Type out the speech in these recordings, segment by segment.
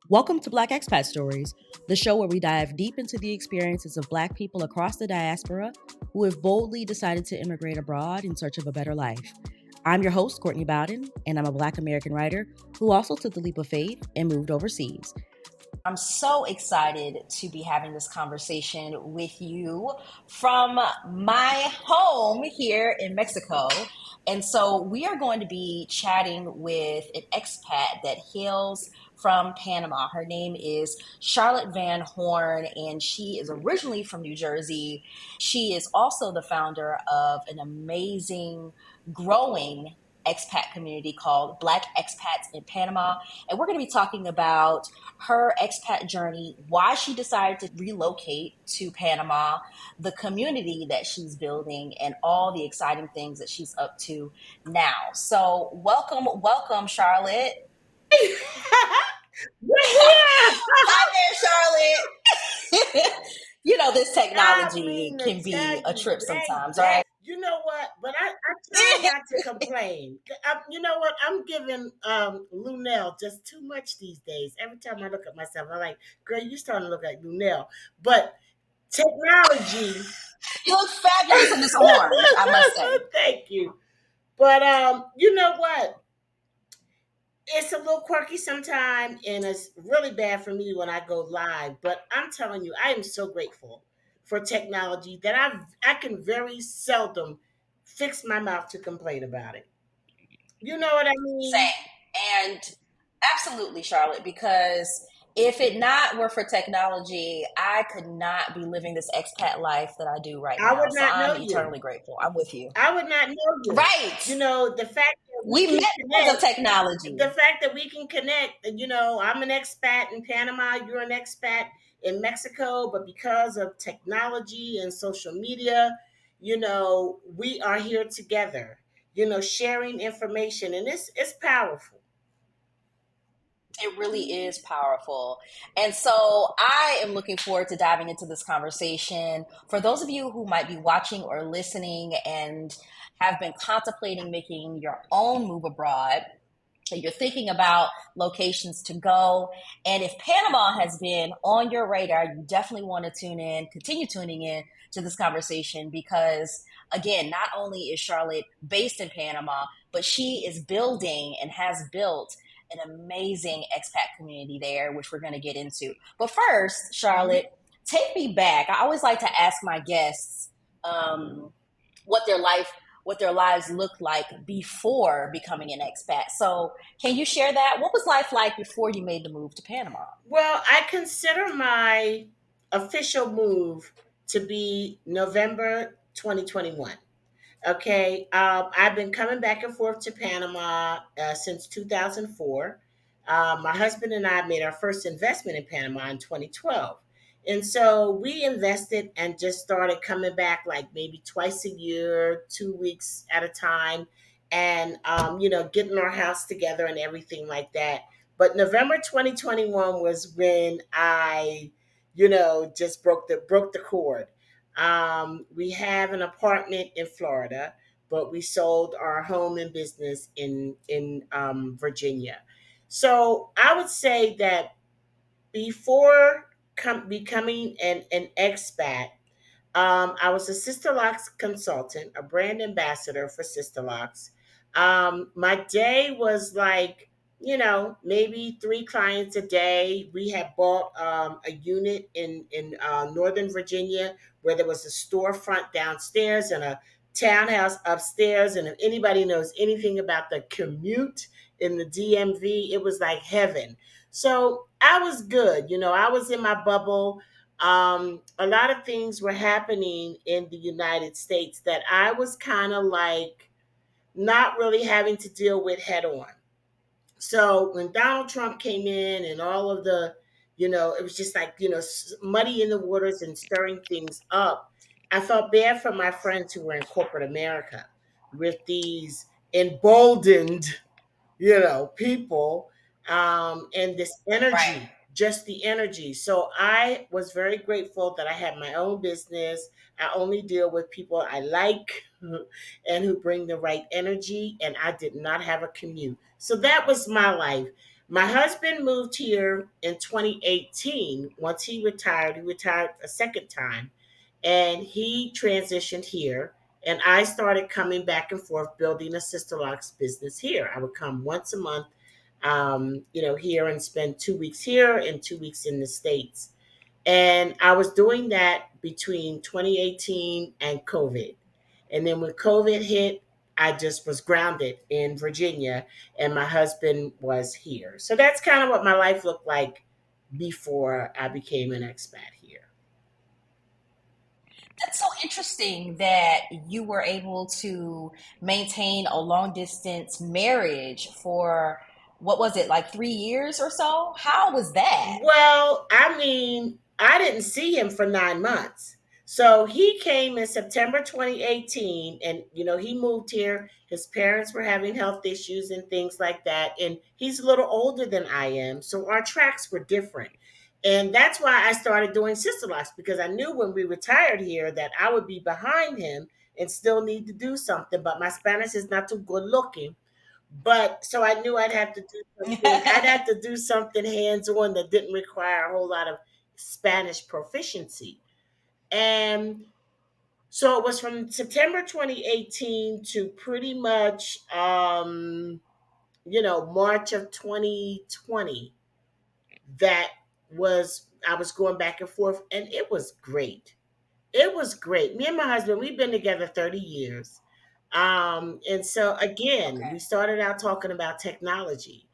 Welcome to Black Expat Stories, the show where we dive deep into the experiences of Black people across the diaspora who have boldly decided to immigrate abroad in search of a better life. I'm your host, Courtney Bowden, and I'm a Black American writer who also took the leap of faith and moved overseas. I'm so excited to be having this conversation with you from my home here in Mexico. And so we are going to be chatting with an expat that hails from Panama. Her name is Charlotte Van Horn, and she is originally from New Jersey. She is also the founder of an amazing, growing expat community called Black Expats in Panama. And we're going to be talking about her expat journey, why she decided to relocate to Panama, the community that she's building, and all the exciting things that she's up to now. So, welcome, Charlotte. Hi there, Charlotte. This I technology mean to can tell be a you trip sometimes, that right? you know what, but I try not to complain. You know what? I'm giving Lunel just too much these days. Every time I look at myself, I'm like, girl, you starting to look like Lunel. But technology. You look fabulous in this orange, I must say. Thank you. But you know what? It's a little quirky sometimes, and it's really bad for me when I go live. But I'm telling you, I am so grateful for technology that I can very seldom fix my mouth to complain about it. You know what I mean? Same. And absolutely, Charlotte, because if it not were for technology, I could not be living this expat life that I do right I now. would So not I'm know you. eternally grateful. I'm with you. I would not know you. You Right. know, the fact that we We met can because of connect, technology. the fact that we can connect, I'm an expat in Panama, you're an expat in Mexico, but because of technology and social media, we are here together, sharing information, and it's powerful. It really is powerful. And so I am looking forward to diving into this conversation. For those of you who might be watching or listening and have been contemplating making your own move abroad, you're thinking about locations to go. And if Panama has been on your radar, you definitely want to continue tuning in to this conversation because, again, not only is Charlotte based in Panama, but she is building and has built an amazing expat community there, which we're going to get into. But first, Mhm. Charlotte, take me back. I always like to ask my guests um, what their life what their lives looked like before becoming an expat. So, can you share that? What was life like before you made the move to Panama? Well, I consider my official move to be November 2021. Okay, I've been coming back and forth to Panama since 2004. My husband and I made our first investment in Panama in 2012. And so we invested and just started coming back like maybe twice a year, 2 weeks at a time, and, getting our house together and everything like that. But November 2021 was when I, just broke the cord. We have an apartment in Florida, but we sold our home and business in Virginia. So I would say that before becoming an expat, I was a Sister Locks consultant, a brand ambassador for Sister Locks. My day was like, maybe three clients a day. We had bought a unit in Northern Virginia where there was a storefront downstairs and a townhouse upstairs. And if anybody knows anything about the commute in the DMV, it was like heaven. So I was good. I was in my bubble. A lot of things were happening in the United States that I was kind of like not really having to deal with head on. So when Donald Trump came in and all of the, it was just like, muddy in the waters and stirring things up. I felt bad for my friends who were in corporate America with these emboldened, people, and this Right. energy, just the energy. So I was very grateful that I had my own business. I only deal with people I like and who bring the right energy, and I did not have a commute. So that was my life. My husband moved here in 2018. Once he retired a second time, and he transitioned here. And I started coming back and forth building a sister locks business here. I would come once a month, here and spend 2 weeks here and 2 weeks in the States. And I was doing that between 2018 and COVID. And then when COVID hit, I just was grounded in Virginia and my husband was here. So that's kind of what my life looked like before I became an expat here. That's so interesting that you were able to maintain a long distance marriage for what was it, like 3 years or so? How was that? Well, I mean, I didn't see him for 9 months. So he came in September 2018 and, he moved here. His parents were having health issues and things like that. And he's a little older than I am. So our tracks were different. And that's why I started doing Sister Locks because I knew when we retired here that I would be behind him and still need to do something. But my Spanish is not too good looking. But so I knew I'd have to do something. I'd have to do something hands on that didn't require a whole lot of Spanish proficiency. And so it was from September 2018 to pretty much March of 2020 that was I was going back and forth and it was great. It was great. Me and my husband, we've been together 30 years. And so, again, we Okay. started out talking about technology.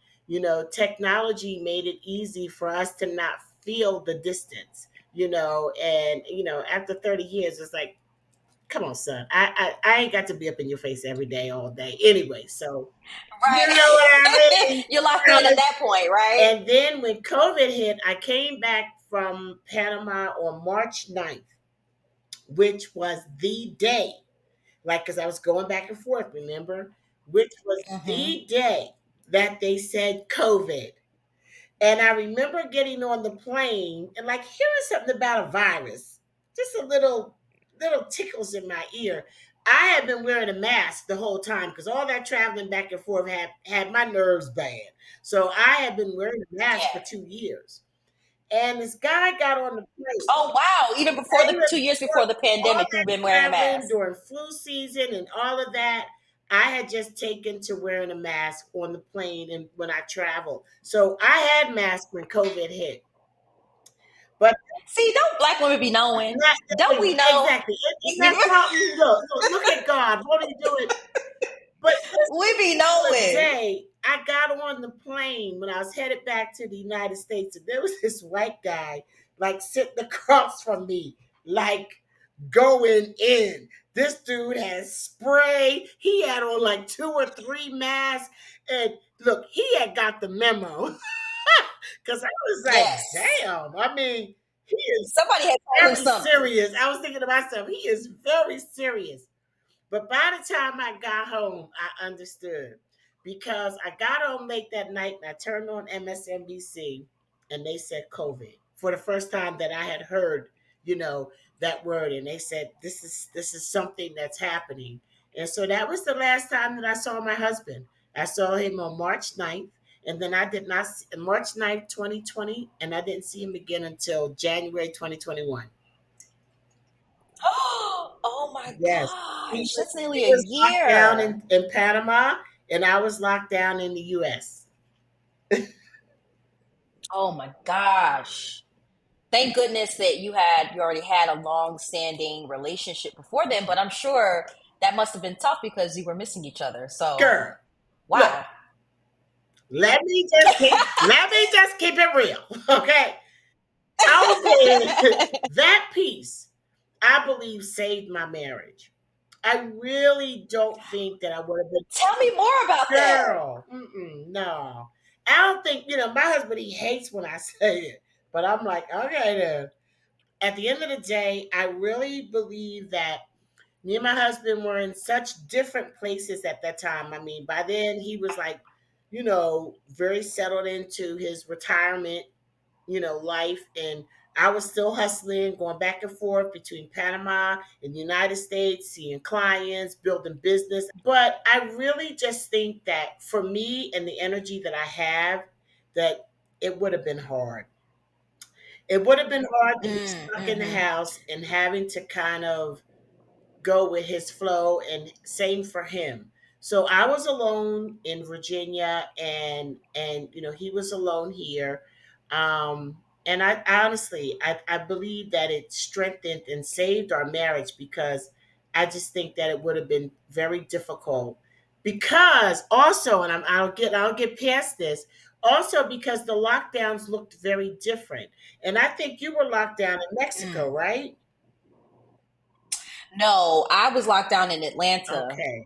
Technology made it easy for us to not feel the distance, and, after 30 years, it's like, come on, son. I ain't got to be up in your face every day, all day. Anyway, so, you know what I Right. mean? You're locked in at that point, right? And then when COVID hit, I came back from Panama on March 9th, which was the day, like, because I was going back and forth, remember, which was Hmm. the day that they said COVID. And I remember getting on the plane and like hearing something about a virus, just a little tickles in my ear. I had been wearing a mask the whole time because all that traveling back and forth had my nerves bad. So I had been wearing a mask for Yeah. 2 years. And this guy got on the plane. Oh wow! Even before the Even 2 years before before the all pandemic, you've that been wearing a traveling mask. during flu season and all of that, I had just taken to wearing a mask on the plane and when I traveled. So I had masks when COVID hit. But See, don't black women be knowing? not Don't we know? exactly. And that's how look at God. Won't he do it? But this We be particular knowing. day, I got on the plane when I was headed back to the United States, and there was this white guy like sitting across from me, like going in. This dude has spray. He had on like 2 or 3 masks, and look, he had got the memo because I was like, Yes. damn. I mean, he is Somebody had told him very something. serious. I was thinking to myself, he is very serious. But by the time I got home, I understood because I got home late that night and I turned on MSNBC and they said COVID for the first time that I had heard, that word. And they said, this is something that's happening. And so that was the last time that I saw my husband. I saw him on March 9th. And then I did not see March 9th, 2020, and I didn't see him again until January 2021. Oh my Yes. gosh, that's He nearly a was locked down year. in Panama, and I was locked down in the US. Oh my gosh. Thank goodness that you already had a long standing relationship before then, but I'm sure that must have been tough because you were missing each other. So Girl, look, wow. let me just keep it real, okay? Our bed, that piece, I believe, saved my marriage. I really don't think that I would have been Tell me more about that. girl. No, I don't think my husband. He hates when I say it, but I'm like, okay, then. At the end of the day, I really believe that me and my husband were in such different places at that time. I mean, by then he was like, very settled into his retirement, life. And I was still hustling, going back and forth between Panama and the United States, seeing clients, building business. But I really just think that for me and the energy that I have, that it would have been hard. It would have been hard to be stuck in the Mm-hmm. house and having to kind of go with his flow, and same for him. So I was alone in Virginia, and he was alone here. And I honestly, I believe that it strengthened and saved our marriage, because I just think that it would have been very difficult, because also, and I'll get past this, also because the lockdowns looked very different. And I think you were locked down in Mexico, Mm. right? No, I was locked down in Atlanta. Okay.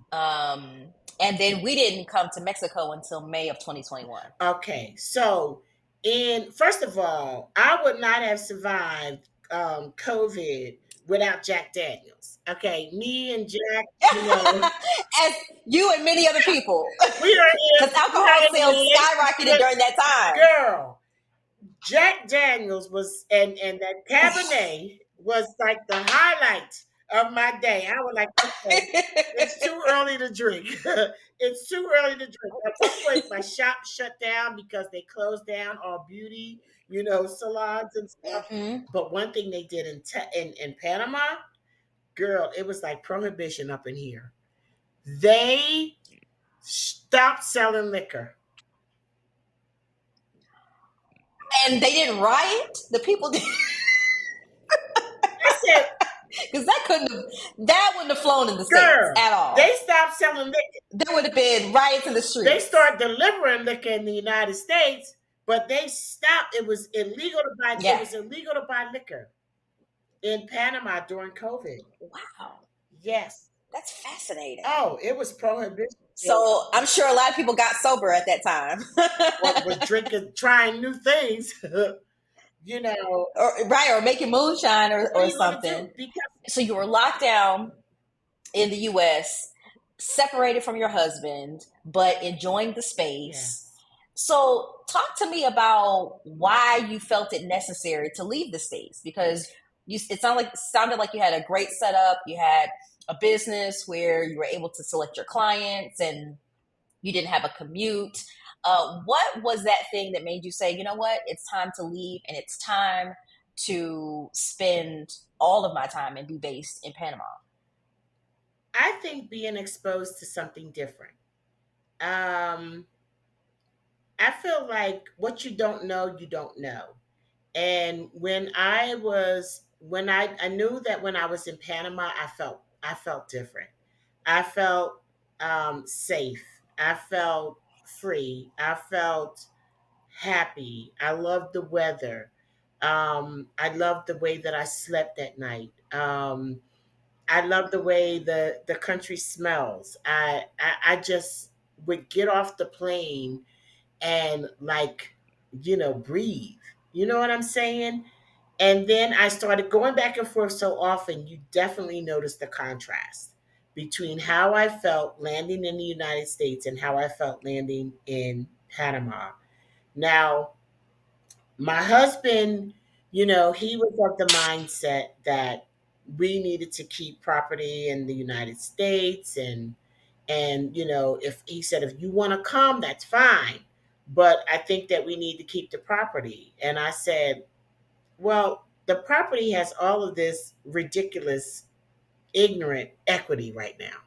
And then we didn't come to Mexico until May of 2021. Okay, so in first of all, I would not have survived COVID without Jack Daniels. Okay, me and Jack, As you and many other people, we are because we alcohol are in sales the skyrocketed during that time. girl. Jack Daniels was, and that Cabernet was like the highlight of my day. I was like, okay, it's too early to drink. It's too early to drink. At one point, my shop shut down because they closed down all beauty, salons and stuff. Mm-hmm. But one thing they did in Panama, girl, it was like prohibition up in here. They stopped selling liquor. And they didn't riot. The people did, I said, because that wouldn't have flown in the States girl, at they all. stopped selling liquor. There would have been riots in the They streets. started delivering liquor in the United States, but they stopped. It was illegal to buy. It Yeah. was illegal to buy liquor in Panama during COVID. Wow, Yes. that's fascinating. Oh, it was prohibition. So I'm sure a lot of people got sober at that time. Was drinking, trying new things. you know, Or right, or making moonshine what are or you going to do? something. Because So you were locked down in the US, separated from your husband, but enjoying the space. yes, So talk to me about why you felt it necessary to leave the States, because sounded like you had a great setup. You had a business where you were able to select your clients and you didn't have a commute. What was that thing that made you say, you know what, it's time to leave and it's time to spend all of my time and be based in Panama? I think being exposed to something different. Um, I feel like what you don't know, you don't know. And when I knew that when I was in Panama, I felt different. I felt safe. I felt free. I felt happy. I loved the weather. I loved the way that I slept at night. I love the way the country smells. I just would get off the plane and, like, breathe. You know what I'm saying? And then I started going back and forth so often, you definitely notice the contrast between how I felt landing in the United States and how I felt landing in Panama. Now, my husband, he was of the mindset that we needed to keep property in the United States, and if he said, if you want to come, that's fine, but I think that we need to keep the property. And I said, well, the property has all of this ridiculous, ignorant equity right now,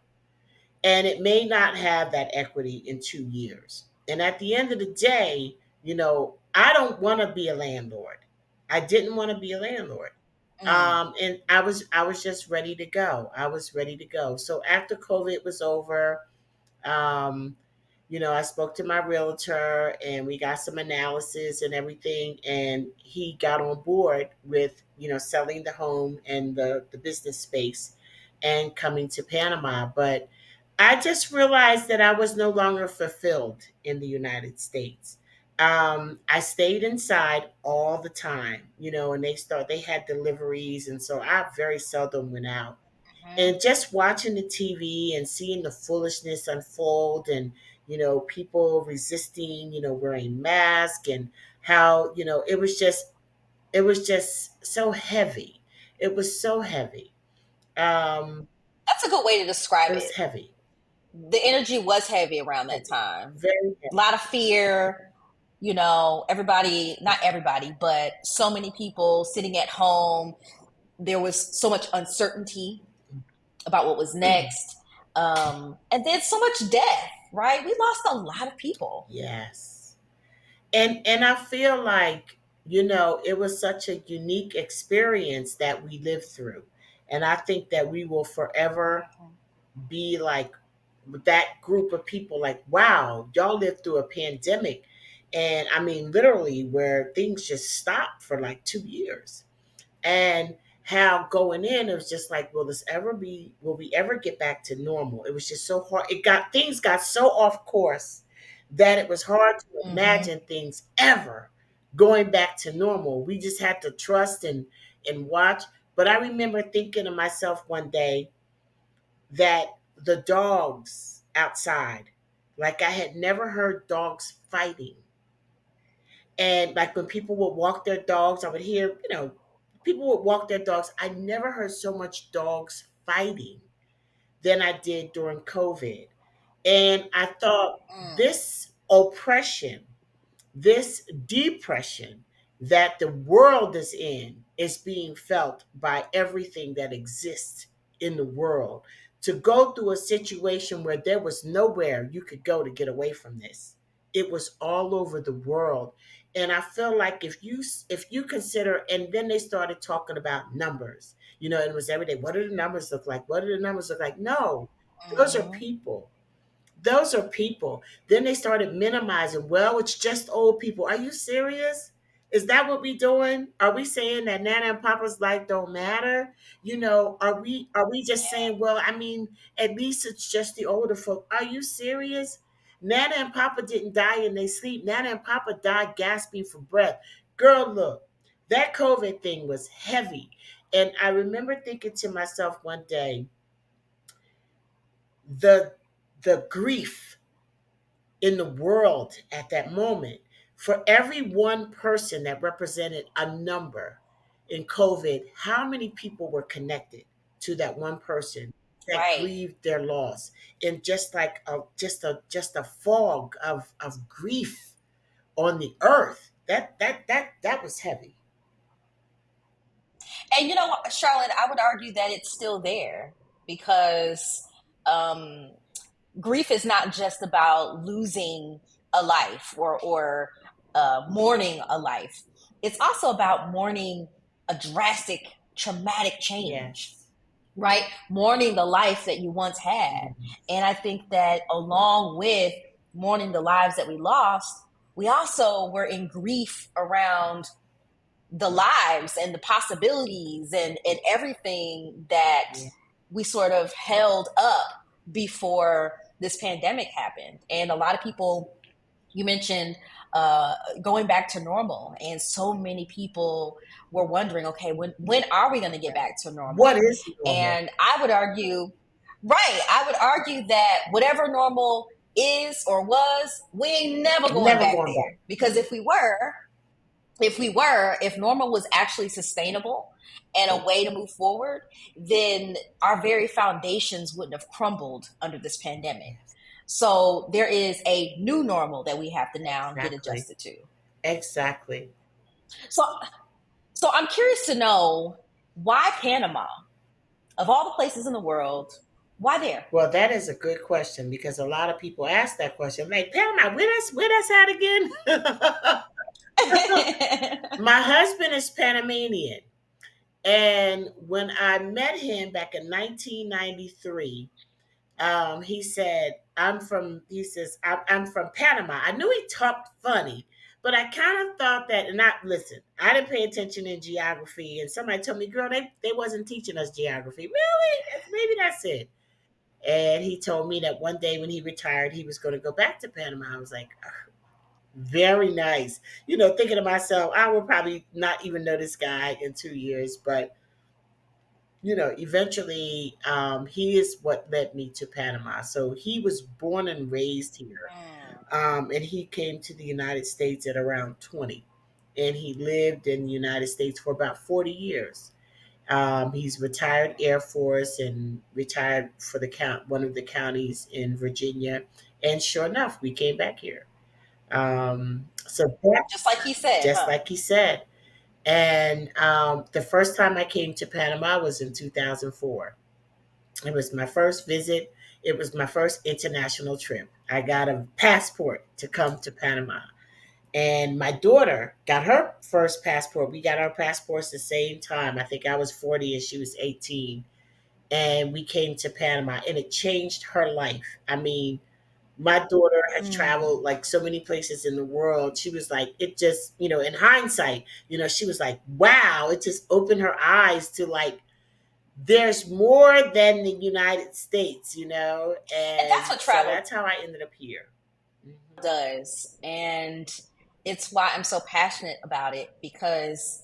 and it may not have that equity in 2 years. And at the end of the day, I don't want to be a landlord. I didn't want to be a landlord. Mm. And I was just ready to go. I was ready to go. So after COVID was over, um, I spoke to my realtor and we got some analysis and everything. And he got on board with, selling the home and the business space and coming to Panama. But I just realized that I was no longer fulfilled in the United States. I stayed inside all the time, and they had deliveries. And so I very seldom went out, Mhm. and just watching the TV and seeing the foolishness unfold, and people resisting, wearing masks, and how it was just so heavy. It was so heavy. Um, That's a good way to it describe was it. heavy, The energy was heavy around that heavy, time. very A heavy. lot of fear, Everybody, not everybody, but so many people sitting at home. There was so much uncertainty about what was next. And then so much death, right? We lost a lot of people. Yes. And I feel like, it was such a unique experience that we lived through. And I think that we will forever be like that group of people, like, wow, y'all lived through a pandemic. And I mean, literally, where things just stopped for like 2 years. And how going in, it was just like, will we ever get back to normal? It was just so hard. Things got so off course that it was hard to Mm-hmm. imagine things ever going back to normal. We just had to trust and watch. But I remember thinking to myself one day that the dogs outside, like, I had never heard dogs fighting. And like when people would walk their dogs, I would hear, people would walk their dogs. I never heard so much dogs fighting than I did during COVID. And I thought, Mm. this oppression, this depression that the world is in is being felt by everything that exists in the world. To go through a situation where there was nowhere you could go to get away from this, it was all over the world. And I feel like if you consider, and then they started talking about numbers, it was every day. What do the numbers look like? What do the numbers look like? No, those are Mm-hmm. people. Those are people. Then they started minimizing. Well, it's just old people. Are you serious? Is that what we doing? Are we saying that Nana and Papa's life don't matter? Are we just saying, well, I mean, at least it's just the older folk. Are you serious? Nana and Papa didn't die in their sleep. Nana and Papa died gasping for breath. Girl, look, that COVID thing was heavy. And I remember thinking to myself one day, the the grief in the world at that moment. For every one person that represented a number in COVID, how many people were connected to that one person that Right. grieved their loss? And just like a fog of grief on the earth. That was heavy. And Charlotte, I would argue that it's still there because um, grief is not just about losing a life or mourning a life. It's also about mourning a drastic, traumatic change, Yes. right? Mourning the life that you once had. And Yes. I think that along with mourning the lives that we lost, we also were in grief around the lives and the possibilities and everything that Yeah. we sort of held up before this pandemic happened. And a lot of people, you mentioned uh, going back to normal, and so many people were wondering, okay, when are we going to get back to What normal? is normal? And I would argue, right, I would argue that whatever normal is or was, we ain't never going Never back going there. back. Because if normal was actually sustainable and a way to move forward, then our very foundations wouldn't have crumbled under this pandemic. Yes. So there is a new normal that we have to now get Exactly. adjusted to. Exactly. So so I'm curious to know, why Panama? Of all the places in the world, why there? Well, that is a good question because a lot of people ask that question. Like, Panama, where that's at again? My husband is Panamanian. And when I met him back in 1993, he says, I'm from Panama. I knew he talked funny, but I kind of thought that, and listen, I didn't pay attention in geography. And somebody told me, girl, they wasn't teaching us geography. Really? Maybe that's it. And he told me that one day when he retired, he was going to go back to Panama. I was like, "Ugh, very nice." Thinking to myself, I will probably not even know this guy in 2 years. But, eventually, he is what led me to Panama. So he was born and raised here. And he came to the United States at around 20. And he lived in the United States for about 40 years. He's retired Air Force and retired for one of the counties in Virginia. And sure enough, we came back here. So that, Just like he said, just huh? like he said. And the first time I came to Panama was in 2004. It was my first visit. It was my first international trip. I got a passport to come to Panama. And my daughter got her first passport. We got our passports the same time. I think I was 40 and she was 18. And we came to Panama and it changed her life. I mean, my daughter has Mm. traveled like so many places in the world. She was like, it just, in hindsight, she was like, wow, it just opened her eyes to like, there's more than the United States, And that's and what so travel that's how I ended up here. Mhm. does. And it's why I'm so passionate about it, because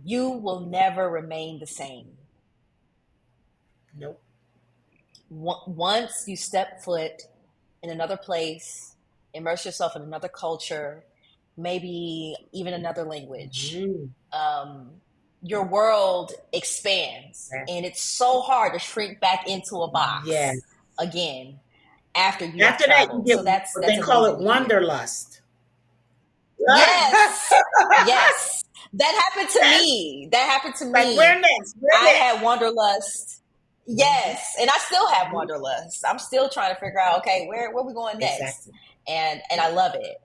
you will never remain the same. Nope. Once you step foot in another place, immerse yourself in another culture, maybe even another language, Mhm. um, your world expands. And it's so hard to shrink back into a Yeah. box again after you have After that, you traveled. get So that's what that's they call amazing it to hear. wanderlust. Yes. Yes. That happened to me. That happened to Like, where me. next? Where I next? had wanderlust. Mhm. Yes, and I still have Mhm. wanderlust. I'm still trying to figure out, okay, where we going next? Exactly. And I love it.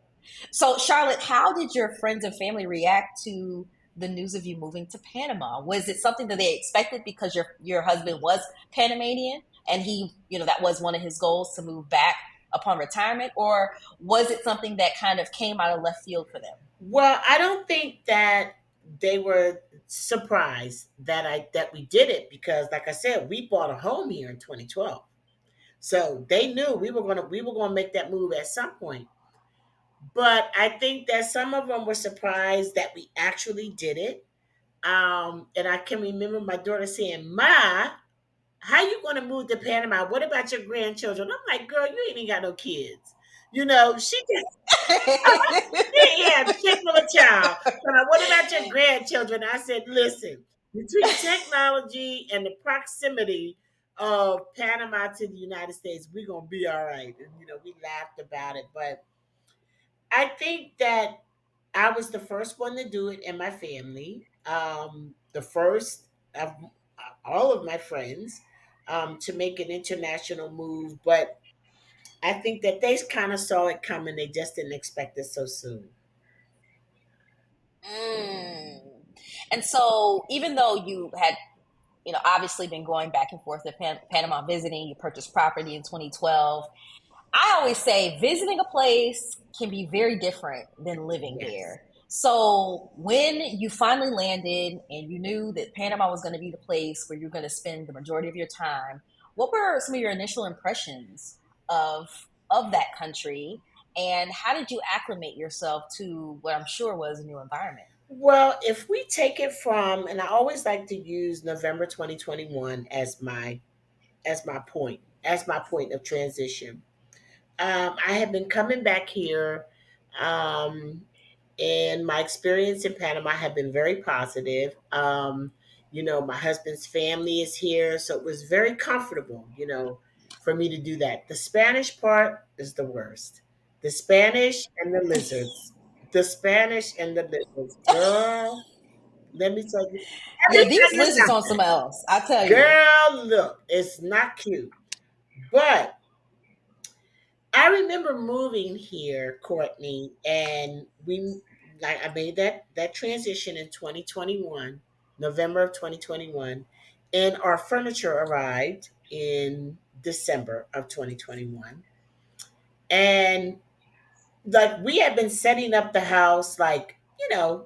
So, Charlotte, how did your friends and family react to the news of you moving to Panama? Was it something that they expected because your husband was Panamanian and he, that was one of his goals to move back upon retirement, or was it something that kind of came out of left field for them? Well, I don't think that they were surprised that we did it because, like I said, we bought a home here in 2012. So they knew we were gonna make that move at some point. But I think that some of them were surprised that we actually did it. And I can remember my daughter saying, "Ma, how you gonna move to Panama? What about your grandchildren?" I'm like, "Girl, you ain't even got no kids." She just yeah, chick of a child. So like, what about your grandchildren? I said, listen, between technology and the proximity of Panama to the United States, we're gonna be all right. And we laughed about it. But I think that I was the first one to do it in my family. The first of all of my friends to make an international move, but I think that they kind of saw it coming. They just didn't expect it so soon. Mm. And so, even though you had, obviously been going back and forth to Panama visiting, you purchased property in 2012. I always say visiting a place can be very different than living Yes. there. So when you finally landed and you knew that Panama was going to be the place where you're going to spend the majority of your time, what were some of your initial impressions of that country, and how did you acclimate yourself to what I'm sure was a new environment? Well, if we take it from, and I always like to use November 2021 as my point of transition. I have been coming back here, um, and my experience in Panama have been very positive. My husband's family is here, so it was very comfortable, for me to do that. The Spanish part is the worst. The Spanish and the lizards. The Spanish and the lizards. Girl, let me tell you. Let Yeah, me these tell you lizards on some something. else, I tell you. Girl, look, it's not cute. But I remember moving here, Courtney, and I made that transition in 2021, November of 2021, and our furniture arrived in December of 2021. And like we had been setting up the house like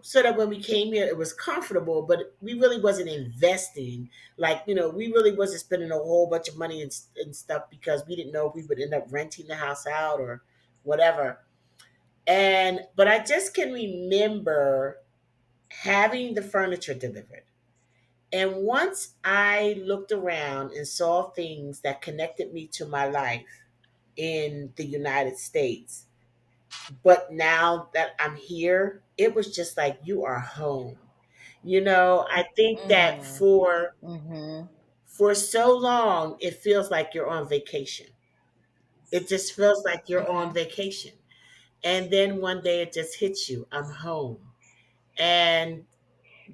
so that when we came here it was comfortable, but we really wasn't investing, like we really wasn't spending a whole bunch of money and stuff because we didn't know if we would end up renting the house out or whatever. And but I just can remember having the furniture delivered, and once I looked around and saw things that connected me to my life in the United States, but now that I'm here, it was just like you are home. I think that Mm, mm-hmm. for so long it feels like you're on vacation. It just feels like you're on Mm-hmm. vacation. And then one day it just hits you, I'm home. And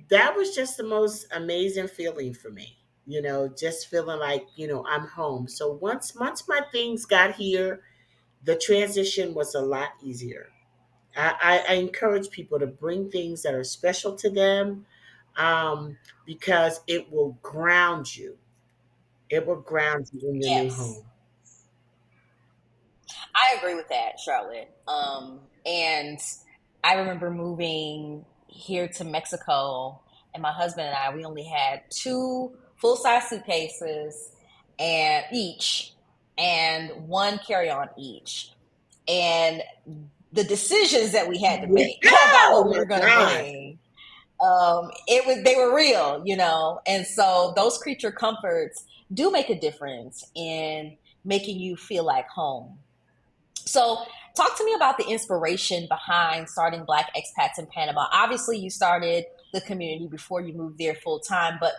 that was just the most amazing feeling for me, just feeling like, I'm home. So once my things got here, the transition was a lot easier. I encourage people to bring things that are special to them, because it will ground you. It will ground you in your new Yes, home. I agree with that, Charlotte. And I remember moving here to Mexico, and my husband and I, we only had two full size suitcases and each, and one carry on each. And the decisions that we had to make about Oh what we my were going to God. bring, it was they were real, and so those creature comforts do make a difference in making you feel like home. So, talk to me about the inspiration behind starting Black Expats in Panama. Obviously, you started the community before you moved there full time, but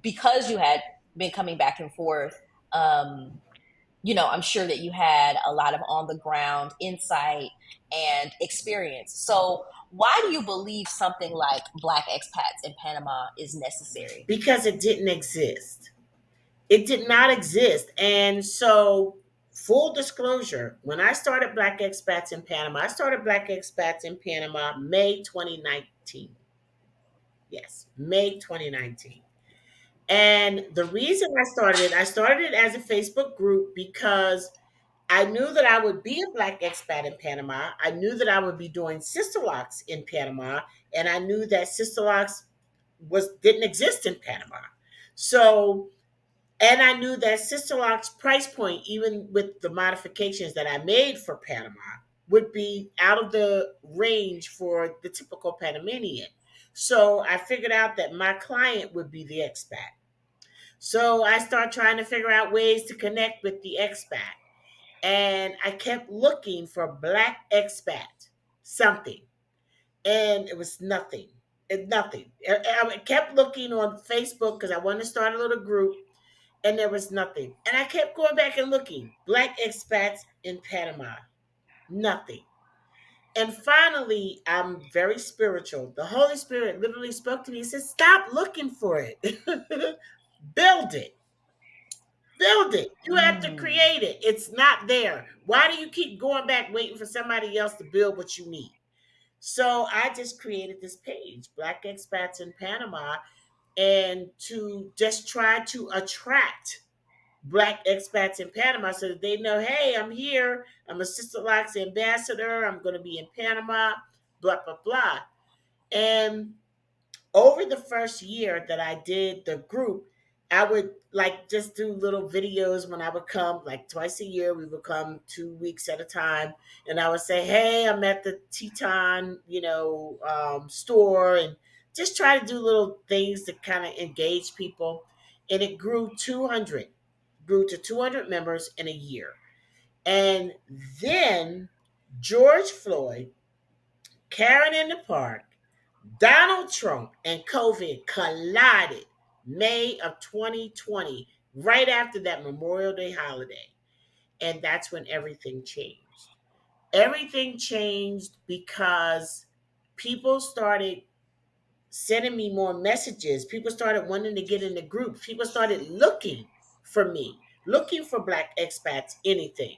because you had been coming back and forth, um, I'm sure that you had a lot of on the ground insight and experience. So, why do you believe something like Black Expats in Panama is necessary? Because it didn't exist. It did not exist. And so, full disclosure, when I started Black Expats in Panama, I started Black Expats in Panama May 2019. Yes, May 2019. And the reason I started it as a Facebook group because I knew that I would be a Black expat in Panama. I knew that I would be doing sister locks in Panama, and I knew that sister locks was didn't exist in Panama. So, and I knew that Sister Lock's price point, even with the modifications that I made for Panama, would be out of the range for the typical Panamanian. So I figured out that my client would be the expat. So I started trying to figure out ways to connect with the expat. And I kept looking for Black expat something. And it was nothing. Nothing. I kept looking on Facebook because I wanted to start a little group, and there was nothing. And I kept going back and looking. Black expats in Panama. Nothing. And finally, I'm very spiritual. The Holy Spirit literally spoke to me and said, Stop looking for it. Build it. Build it. You have to Mm. create it. It's not there. Why do you keep going back waiting for somebody else to build what you need? So I just created this page, Black Expats in Panama, and to just try to attract Black expats in Panama so that they know, hey, I'm here. I'm a Sister Locks ambassador. I'm going to be in Panama, blah, blah, blah. And over the first year that I did the group, I would like just do little videos when I would come, like twice a year. We would come 2 weeks at a time, and I would say, "Hey, I'm at the Teton, store," and just try to do little things to kind of engage people. And it grew to 200 members in a year. And then George Floyd, Karen in the Park, Donald Trump, and COVID collided May of 2020, right after that Memorial Day holiday. And that's when everything changed. Everything changed because people started sending me more messages. People started wanting to get in the group. People started looking for me, looking for Black expats, anything.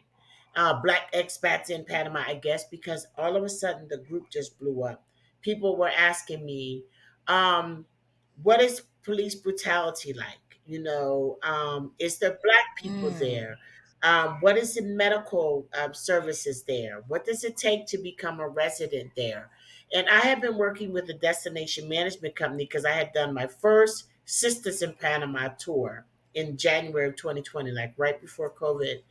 Black expats in Panama, I guess, because all of a sudden the group just blew up. People were asking me, what is police brutality like? Is there Black people Mm. there? What is the medical services there? What does it take to become a resident there? And I had been working with a destination management company because I had done my first Sisters in Panama tour in January of 2020, like right before COVID.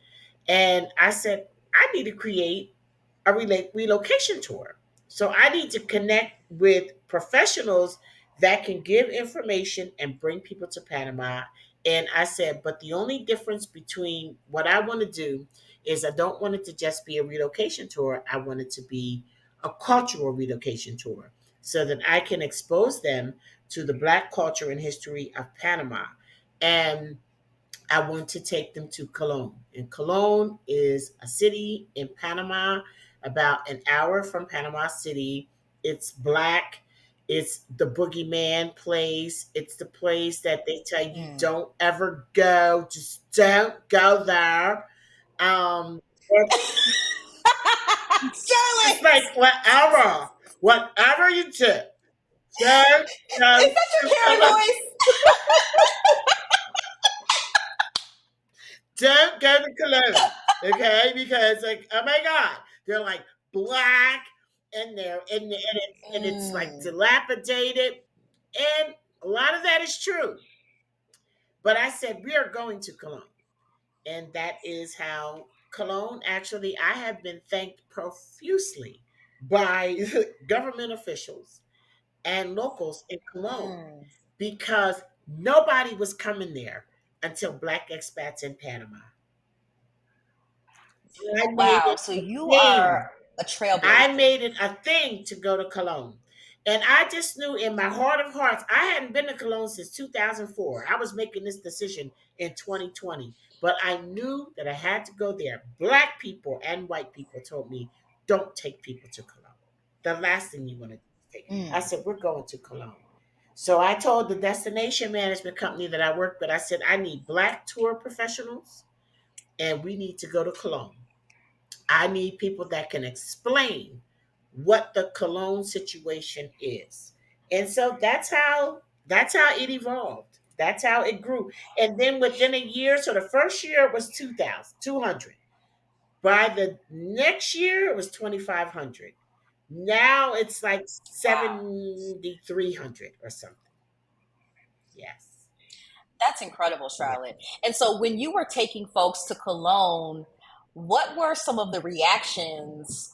And I said, I need to create a relocation tour. So I need to connect with professionals that can give information and bring people to Panama. And I said, but the only difference between what I want to do is I don't want it to just be a relocation tour. I want it to be a cultural relocation tour so that I can expose them to the Black culture and history of Panama. And I want to take them to Cologne. And Cologne is a city in Panama. about an hour from Panama City. It's black. It's the boogeyman place. It's the place that they tell you Mm. don't ever go. Just don't go there. And it's Charlotte, like whatever you do, don't is go that your to Karen voice? don't go to Cologne, okay? Because like, oh my God, they're like black and it's like Mm. dilapidated, and a lot of that is true. But I said we are going to Cologne, and that is how Cologne. Actually, I have been thanked profusely by government officials and locals in Cologne Mm. because nobody was coming there until Black Expats in Panama. I made Wow. it So a you are thing. a I trailblazer. made it a thing to go to Cologne. And I just knew in my heart of hearts, I hadn't been to Cologne since 2004. I was making this decision in 2020, but I knew that I had to go there. Black people and white people told me, don't take people to Cologne. The last thing you want to take. I Mm. said, we're going to Cologne. So I told the destination management company that I worked with, I said, I need black tour professionals and we need to go to Cologne. I need people that can explain what the cologne situation is. And so that's how it evolved. That's how it grew. And then within a year, so the first year it was 2,000, 200. By the next year it was 2,500. Now it's like Wow. 7,300 or something. Yes. That's incredible, Yeah. Charlotte. And so when you were taking folks to Cologne, what were some of the reactions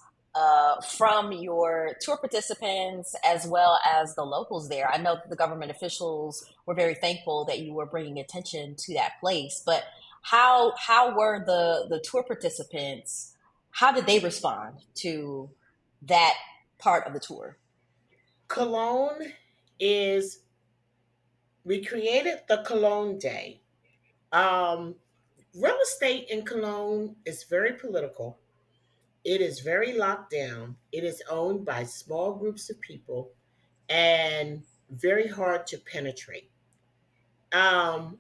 from your tour participants as well as the locals there? I know that the government officials were very thankful that you were bringing attention to that place, but how were the tour participants? How did they respond to that part of the tour? Cologne is we created the Cologne Day. Um, Real estate in Cologne is very political. It is very locked down. It is owned by small groups of people and very hard to penetrate. Um,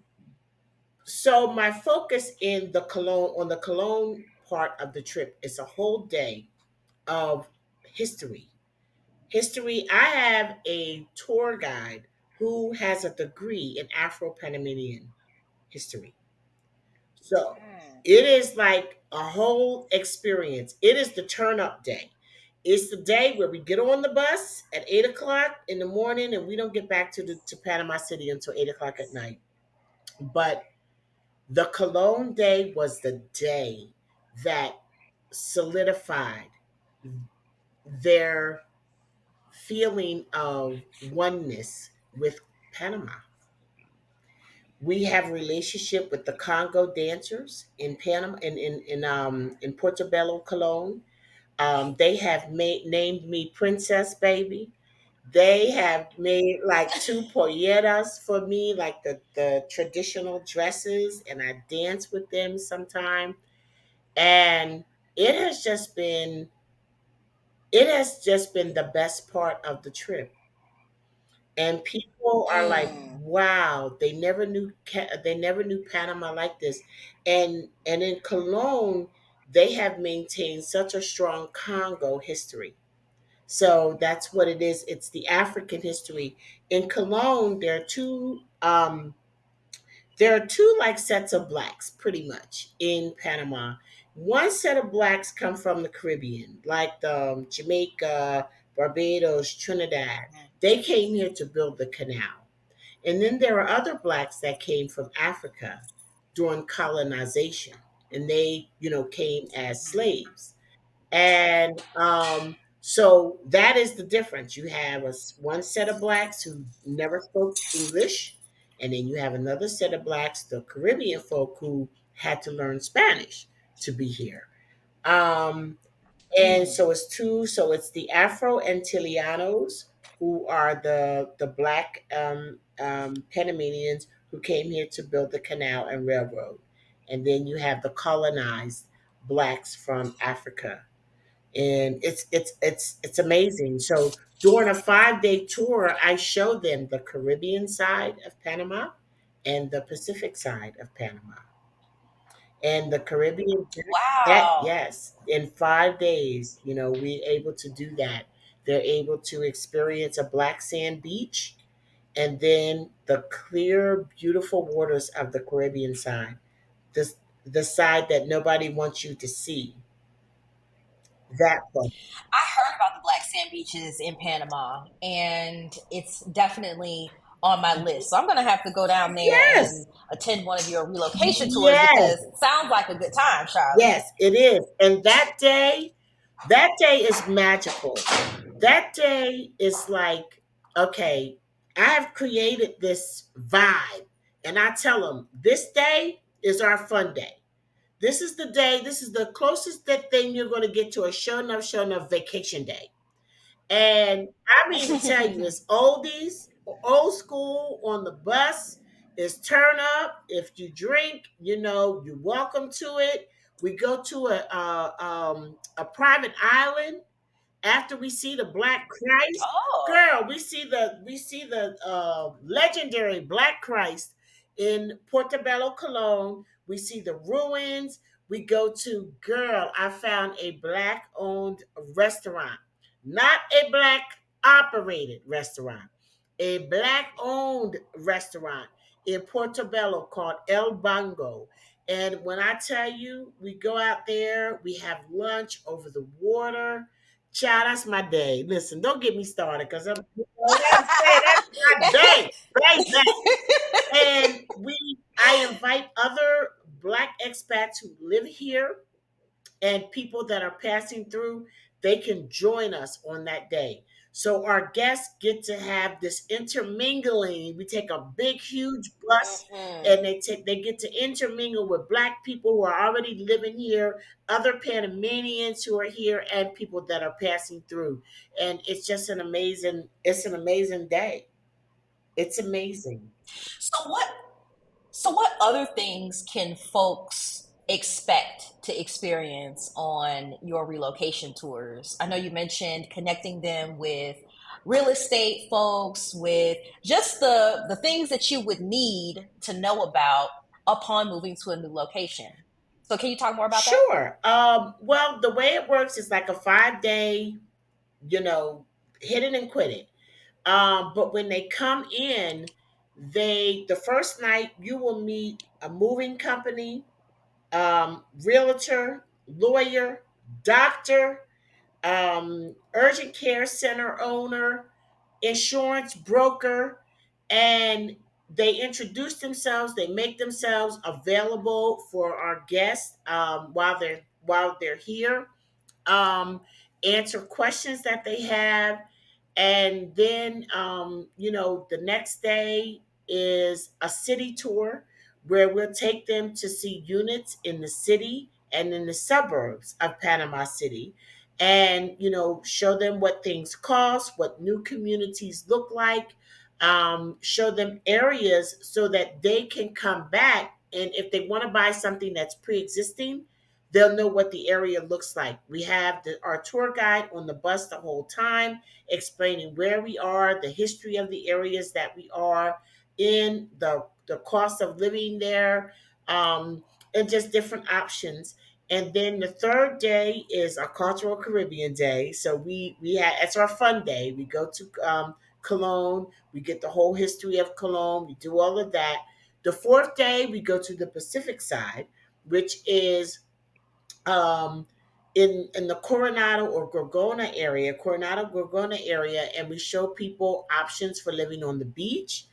so my focus in the Cologne on the Cologne part of the trip is a whole day of history. History. I have a tour guide who has a degree in Afro Panamanian history. So Mm. it is like a whole experience. It is the turn up day. It's the day where we get on the bus at 8 o'clock in the morning and we don't get back to Panama City until 8 o'clock at night. But the Cologne day was the day that solidified their feeling of oneness with Panama. We have a relationship with the Congo dancers in Panama in Portobello, Cologne. They have named me Princess Baby. They have made like two polleras for me, like the traditional dresses, and I dance with them sometime. And it has just been it has just been the best part of the trip. And people are like, Mm. wow, they never knew Panama like this. And in Cologne they have maintained such a strong Congo history. So that's what it is. It's the African history. In Cologne there are two like sets of blacks pretty much in Panama. One set of blacks come from the Caribbean, like Jamaica, Barbados, Trinidad. They came here to build the canal. And then there are other blacks that came from Africa during colonization, and they came as slaves. And so that is the difference. You have one set of blacks who never spoke English, and then you have another set of blacks, the Caribbean folk, who had to learn Spanish to be here. Um, and Mm. so it's two. So it's the Afro Antilleanos who are the black Panamanians who came here to build the canal and railroad, and then you have the colonized blacks from Africa. and it's amazing. So during a 5 day tour, I show them the Caribbean side of Panama and the Pacific side of Panama. And the Caribbean, that Wow. yes, in 5 days, we able to do that. They're able to experience a black sand beach and then the clear, beautiful waters of the Caribbean side, the the side that nobody wants you to see. That part. I heard about the black sand beaches in Panama, and it's definitely on my list. So I'm going to have to go down there Yes, and attend one of your relocation tours yes, because it sounds like a good time, Charlotte. yes, it is. And that day is magical. That day is like, okay, I have created this vibe, and I tell them this day is our fun day. This is the day. This is the closest that thing you're going to get to a show enough vacation day. And I mean to tell you, it's oldies, old school on the bus. It's turn up. If you drink, you're welcome to it. We go to a private island after we see the Black Christ. Oh, Girl, we see the legendary Black Christ in Portobello, Cologne. We see the ruins. We go to, girl, I found a black owned restaurant, not a black operated restaurant, a black owned restaurant in Portobello called El Bongo. And when I tell you, we go out there, we have lunch over the water. Child, that's my day. Listen, don't get me started because I'm saying that's my day, baby. And I invite other Black expats who live here and people that are passing through, they can join us on that day. So our guests get to have this intermingling. We take a big, huge bus, hmm. and they get to intermingle with black people who are already living here, other Panamanians who are here, and people that are passing through. And it's an amazing day. It's amazing. So what other things can folks expect to experience on your relocation tours? I know you mentioned connecting them with real estate folks, with just the things that you would need to know about upon moving to a new location. So can you talk more about that? Sure. Well, the way it works is like a 5 day, you know, hit it and quit it. But when they come in, the first night you will meet a moving company, realtor, lawyer, doctor, urgent care center owner, insurance broker, and they introduce themselves. They make themselves available for our guests while they're here, um, answer questions that they have, and then the next day is a city tour where we'll take them to see units in the city and in the suburbs of Panama City, and show them what things cost, what new communities look like, show them areas so that they can come back, and if they want to buy something that's pre-existing, they'll know what the area looks like. We have our tour guide on the bus the whole time, explaining where we are, the history of the areas that we are in, the cost of living there, and just different options. And then the third day is our cultural Caribbean day. So we have it's our fun day. We go to Cologne. We get the whole history of Cologne. We do all of that. The fourth day we go to the Pacific side, which is um, in the Coronado Gorgona area, and we show people options for living on the beach.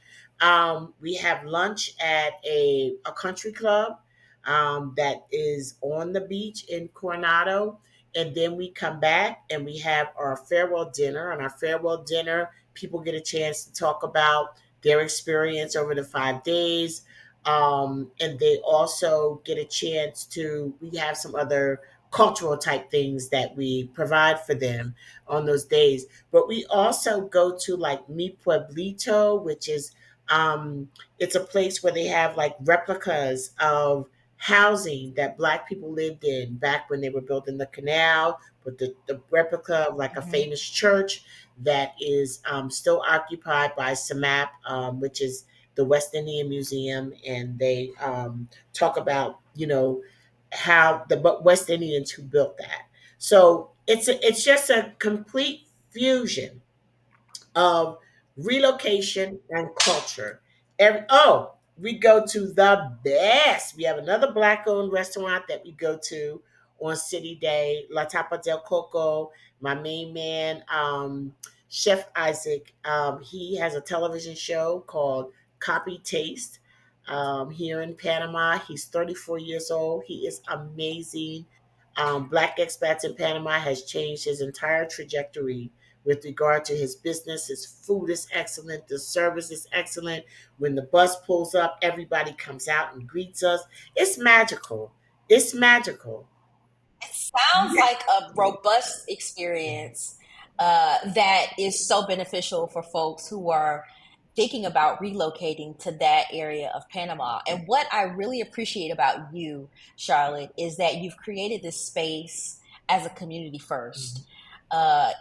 We have lunch at a country club that is on the beach in Coronado, and then we come back and we have our farewell dinner. And our farewell dinner, people get a chance to talk about their experience over the 5 days. And they also get a chance to, we have some other cultural type things that we provide for them on those days. But we also go to like Mi Pueblito, which is it's a place where they have like replicas of housing that Black people lived in back when they were building the canal, with the replica of like a Mhm. famous church that is still occupied by SAMAP, which is the West Indian Museum, and they talk about, how the West Indians who built that. So it's just a complete fusion of relocation and culture. We go to the best. We have another Black owned restaurant that we go to on City Day, La Tapa del Coco. My main man, Chef Isaac, he has a television show called Copy Taste here in Panama. He's 34 years old. He is amazing. Black Expats in Panama has changed his entire trajectory with regard to his business. His food is excellent. The service is excellent. When the bus pulls up, everybody comes out and greets us. It's magical. It's magical. Sounds Yeah. like a robust experience that is so beneficial for folks who are thinking about relocating to that area of Panama. And what I really appreciate about you, Charlotte, is that you've created this space as a community first.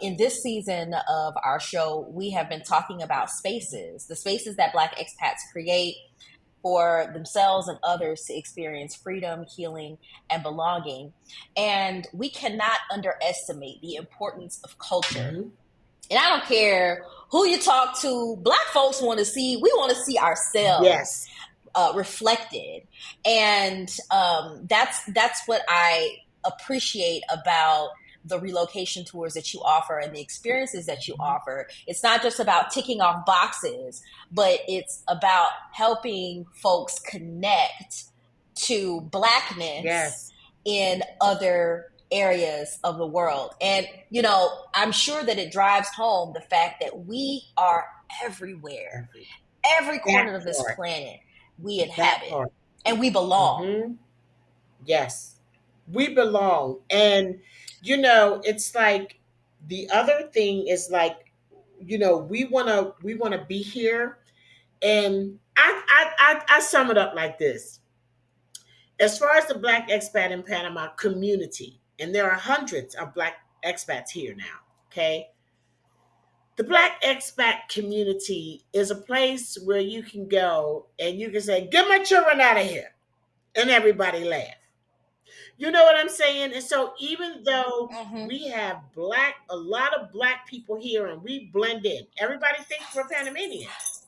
In this season of our show, we have been talking about spaces, the spaces that Black expats create for themselves and others to experience freedom, healing, and belonging. And we cannot underestimate the importance of culture. Mm-hmm. And I don't care who you talk to, Black folks want to see, we want to see ourselves Yes. reflected, and that's what I appreciate about the relocation tours that you offer and the experiences that you Mhm. offer. It's not just about ticking off boxes, but it's about helping folks connect to Blackness Yes. in other areas of the world. And I'm sure that it drives home the fact that we are everywhere, Every every that corner of this part. planet we That inhabit, part. and we belong. Mm-hmm. Yes. We belong. And it's like the other thing is like, we wanna be here. And I sum it up like this. As far as the Black expat in Panama community, and there are hundreds of Black expats here now, okay? The Black expat community is a place where you can go and you can say, "Get my children out of here," and everybody laugh. You know what I'm saying? And so even though Mm-hmm. we have a lot of Black people here, and we blend in, everybody thinks we're Panamanians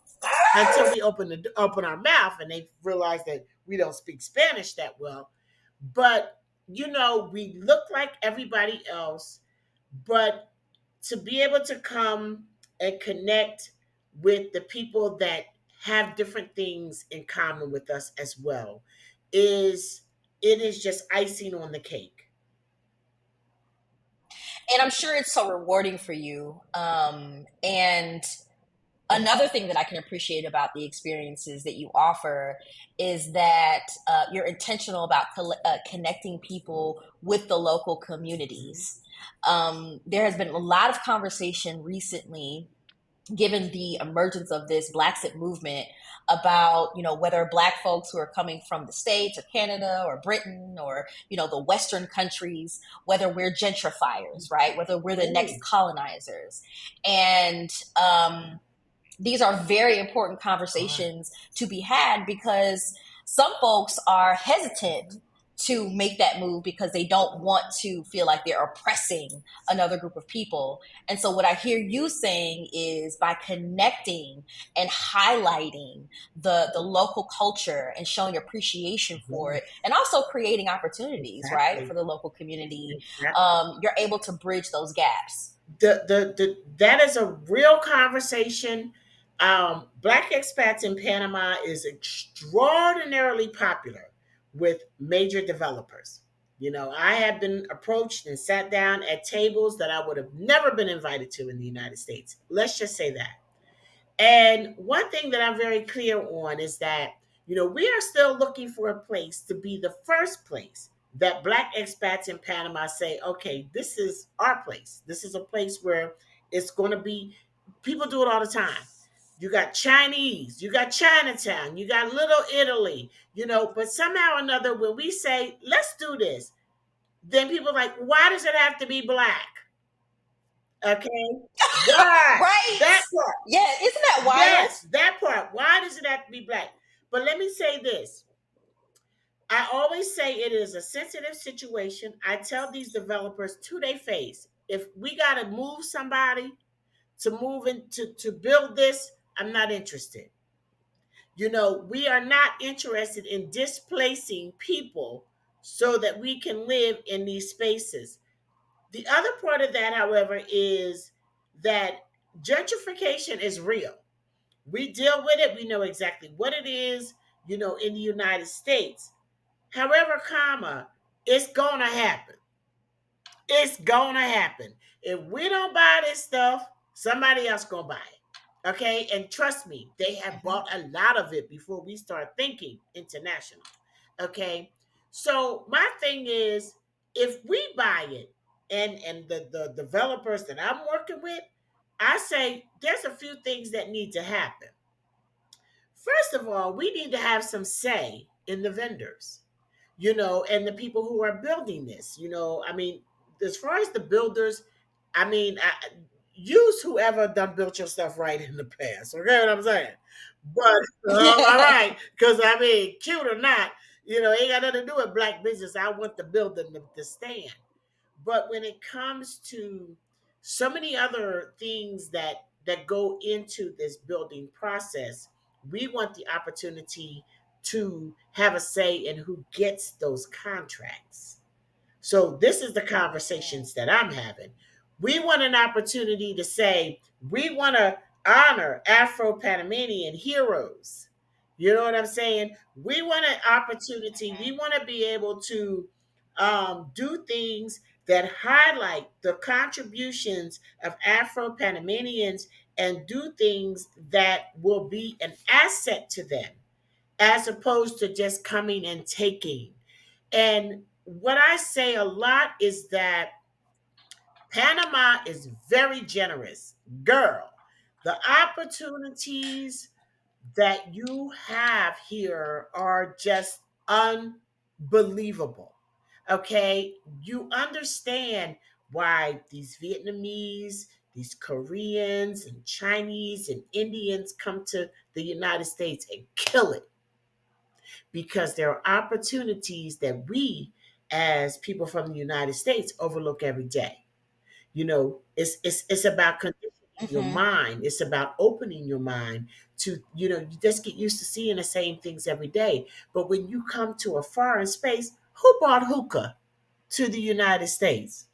until we open our mouth and they realize that we don't speak Spanish that well. But we look like everybody else. But to be able to come and connect with the people that have different things in common with us as well is it is just icing on the cake. And I'm sure it's so rewarding for you. And another thing that I can appreciate about the experiences that you offer is that you're intentional about connecting people with the local Mhm. communities. There has been a lot of conversation recently, given the emergence of this Blaxit movement, about whether Black folks who are coming from the States or Canada or Britain or the Western countries, whether we're gentrifiers, right, whether we're the next Ooh, colonizers. And these are very important God. conversations to be had, because some folks are hesitant Mhm. to make that move because they don't want to feel like they're oppressing another group of people. And so what I hear you saying is, by connecting and highlighting the local culture and showing appreciation for it, Yes, and also creating opportunities, right, for exactly. the local community, Exactly. you're able to bridge those gaps. That is a real conversation. Black expats in Panama is extraordinarily popular with major developers. I have been approached and sat down at tables that I would have never been invited to in the United States. Let's just say that. And one thing that I'm very clear on is that, we are still looking for a place to be the first place that Black expats in Panama say, okay, this is our place. This is a place where it's going to be, people do it all the time. You got Chinese, you got Chinatown, you got Little Italy, but somehow or another, when we say, let's do this, then people are like, why does it have to be black? Okay. Why? Right? That part. Yeah, isn't that wild? Yes, that part. Why does it have to be black? But let me say this. I always say it is a sensitive situation. I tell these developers to their face, if we got to move somebody to move into to build this, I'm not interested. We are not interested in displacing people so that we can live in these spaces. The other part of that, however, is that gentrification is real. We deal with it, we know exactly what it is, in the United States. However, it's going to happen. It's gonna happen. If we don't buy this stuff, somebody else gonna buy it. Okay, and trust me, they have Mm-hmm. bought a lot of it before we start thinking international. Okay, so my thing is, if we buy it, and the developers that I'm working with, I say there's a few things that need to happen. First of all, we need to have some say in the vendors, and the people who are building this. I mean, as far as the builders, I mean, use whoever done built your stuff right in the past. Okay, what I'm saying? But all right, because I mean, cute or not, ain't got nothing to do with black business. I want the building to stand. But when it comes to so many other things that go into this building process, we want the opportunity to have a say in who gets those contracts. So this is the conversations that I'm having. We want an opportunity to say we want to honor Afro-Panamanian heroes. You know what I'm saying? We want an opportunity. We want to be able to do things that highlight the contributions of Afro-Panamanians and do things that will be an asset to them, as opposed to just coming and taking. And what I say a lot is that Panama is very generous. Girl, the opportunities that you have here are just unbelievable. Okay? You understand why these Vietnamese, these Koreans, and Chinese and Indians come to the United States and kill it, because there are opportunities that we, as people from the United States, overlook every day. It's about conditioning your Mm-hmm. mind. It's about opening your mind to, you just get used to seeing the same things every day. But when you come to a foreign space, who brought hookah to the United States?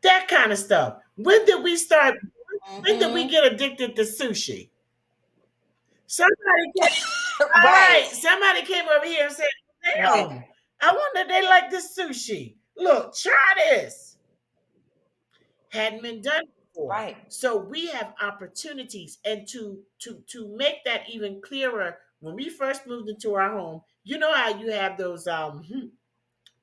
That kind of stuff. When did we Mm-hmm. get addicted to sushi? Somebody came, all Right. right, somebody came over here and said, Right. damn, I wonder if they like this sushi. Look, try this. Hadn't been done before. Right. So we have opportunities, and to make that even clearer, when we first moved into our home, you know how you have those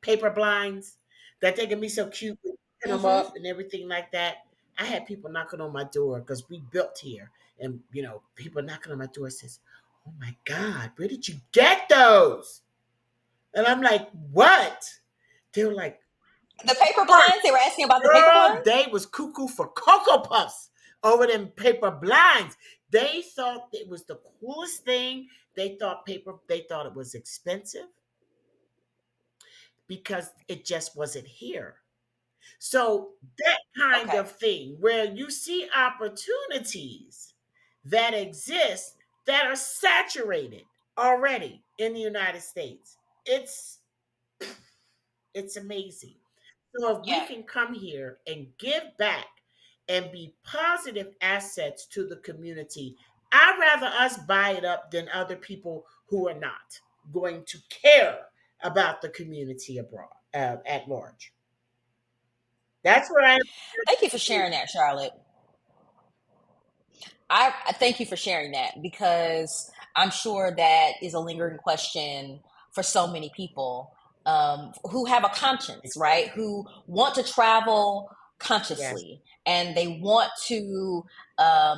paper blinds that they can be so cute, with pin them Mm-hmm. up and everything like that. I had people knocking on my door because we built here, and people knocking on my door says, "Oh my God, where did you get those?" And I'm like, "What?" They were like, The paper blinds. They were asking about the paper girl, blinds. they was cuckoo for Cocoa Puffs over them paper blinds. They thought it was the coolest thing. They thought it was expensive because it just wasn't here. So that kind Okay. of thing where you see opportunities that exist that are saturated already in the United States. It's amazing. So if we Yeah. can come here and give back and be positive assets to the community, I'd rather us buy it up than other people who are not going to care about the community abroad, at large. That's where I am. Thank you for sharing that, Charlotte. I thank you for sharing that, because I'm sure that is a lingering question for so many people, who have a conscience, right? Exactly. Who want to travel Yes. consciously, and they want to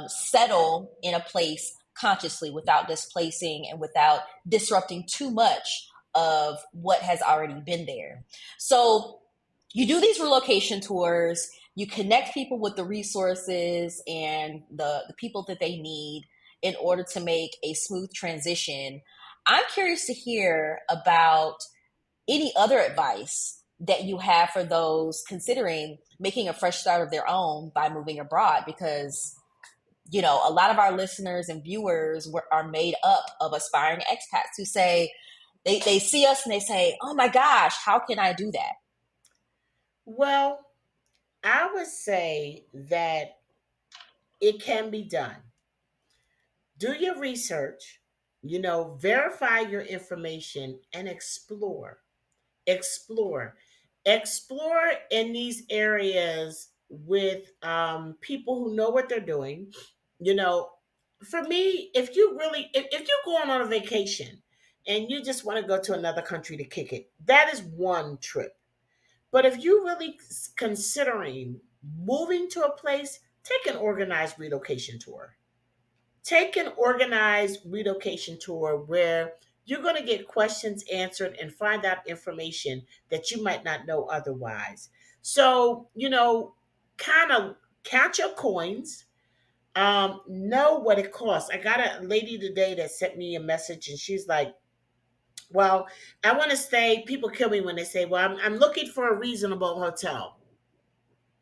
settle in a place consciously without displacing and without disrupting too much of what has already been there. So you do these relocation tours, you connect people with the resources and the people that they need in order to make a smooth transition. I'm curious to hear about any other advice that you have for those considering making a fresh start of their own by moving abroad, because a lot of our listeners and viewers are made up of aspiring expats who say they see us and they say, oh my gosh, how can I do that? Well, I would say that it can be done. Do your research, verify your information and explore. Explore. Explore in these areas with people who know what they're doing. You know, for me, if you're going on a vacation and you just want to go to another country to kick it, that is one trip. But if you're really considering moving to a place, take an organized relocation tour. Take an organized relocation tour where you're going to get questions answered and find out information that you might not know otherwise. So, kind of count your coins, know what it costs. I got a lady today that sent me a message and she's like, well, I want to stay. People kill me when they say, well, I'm looking for a reasonable hotel.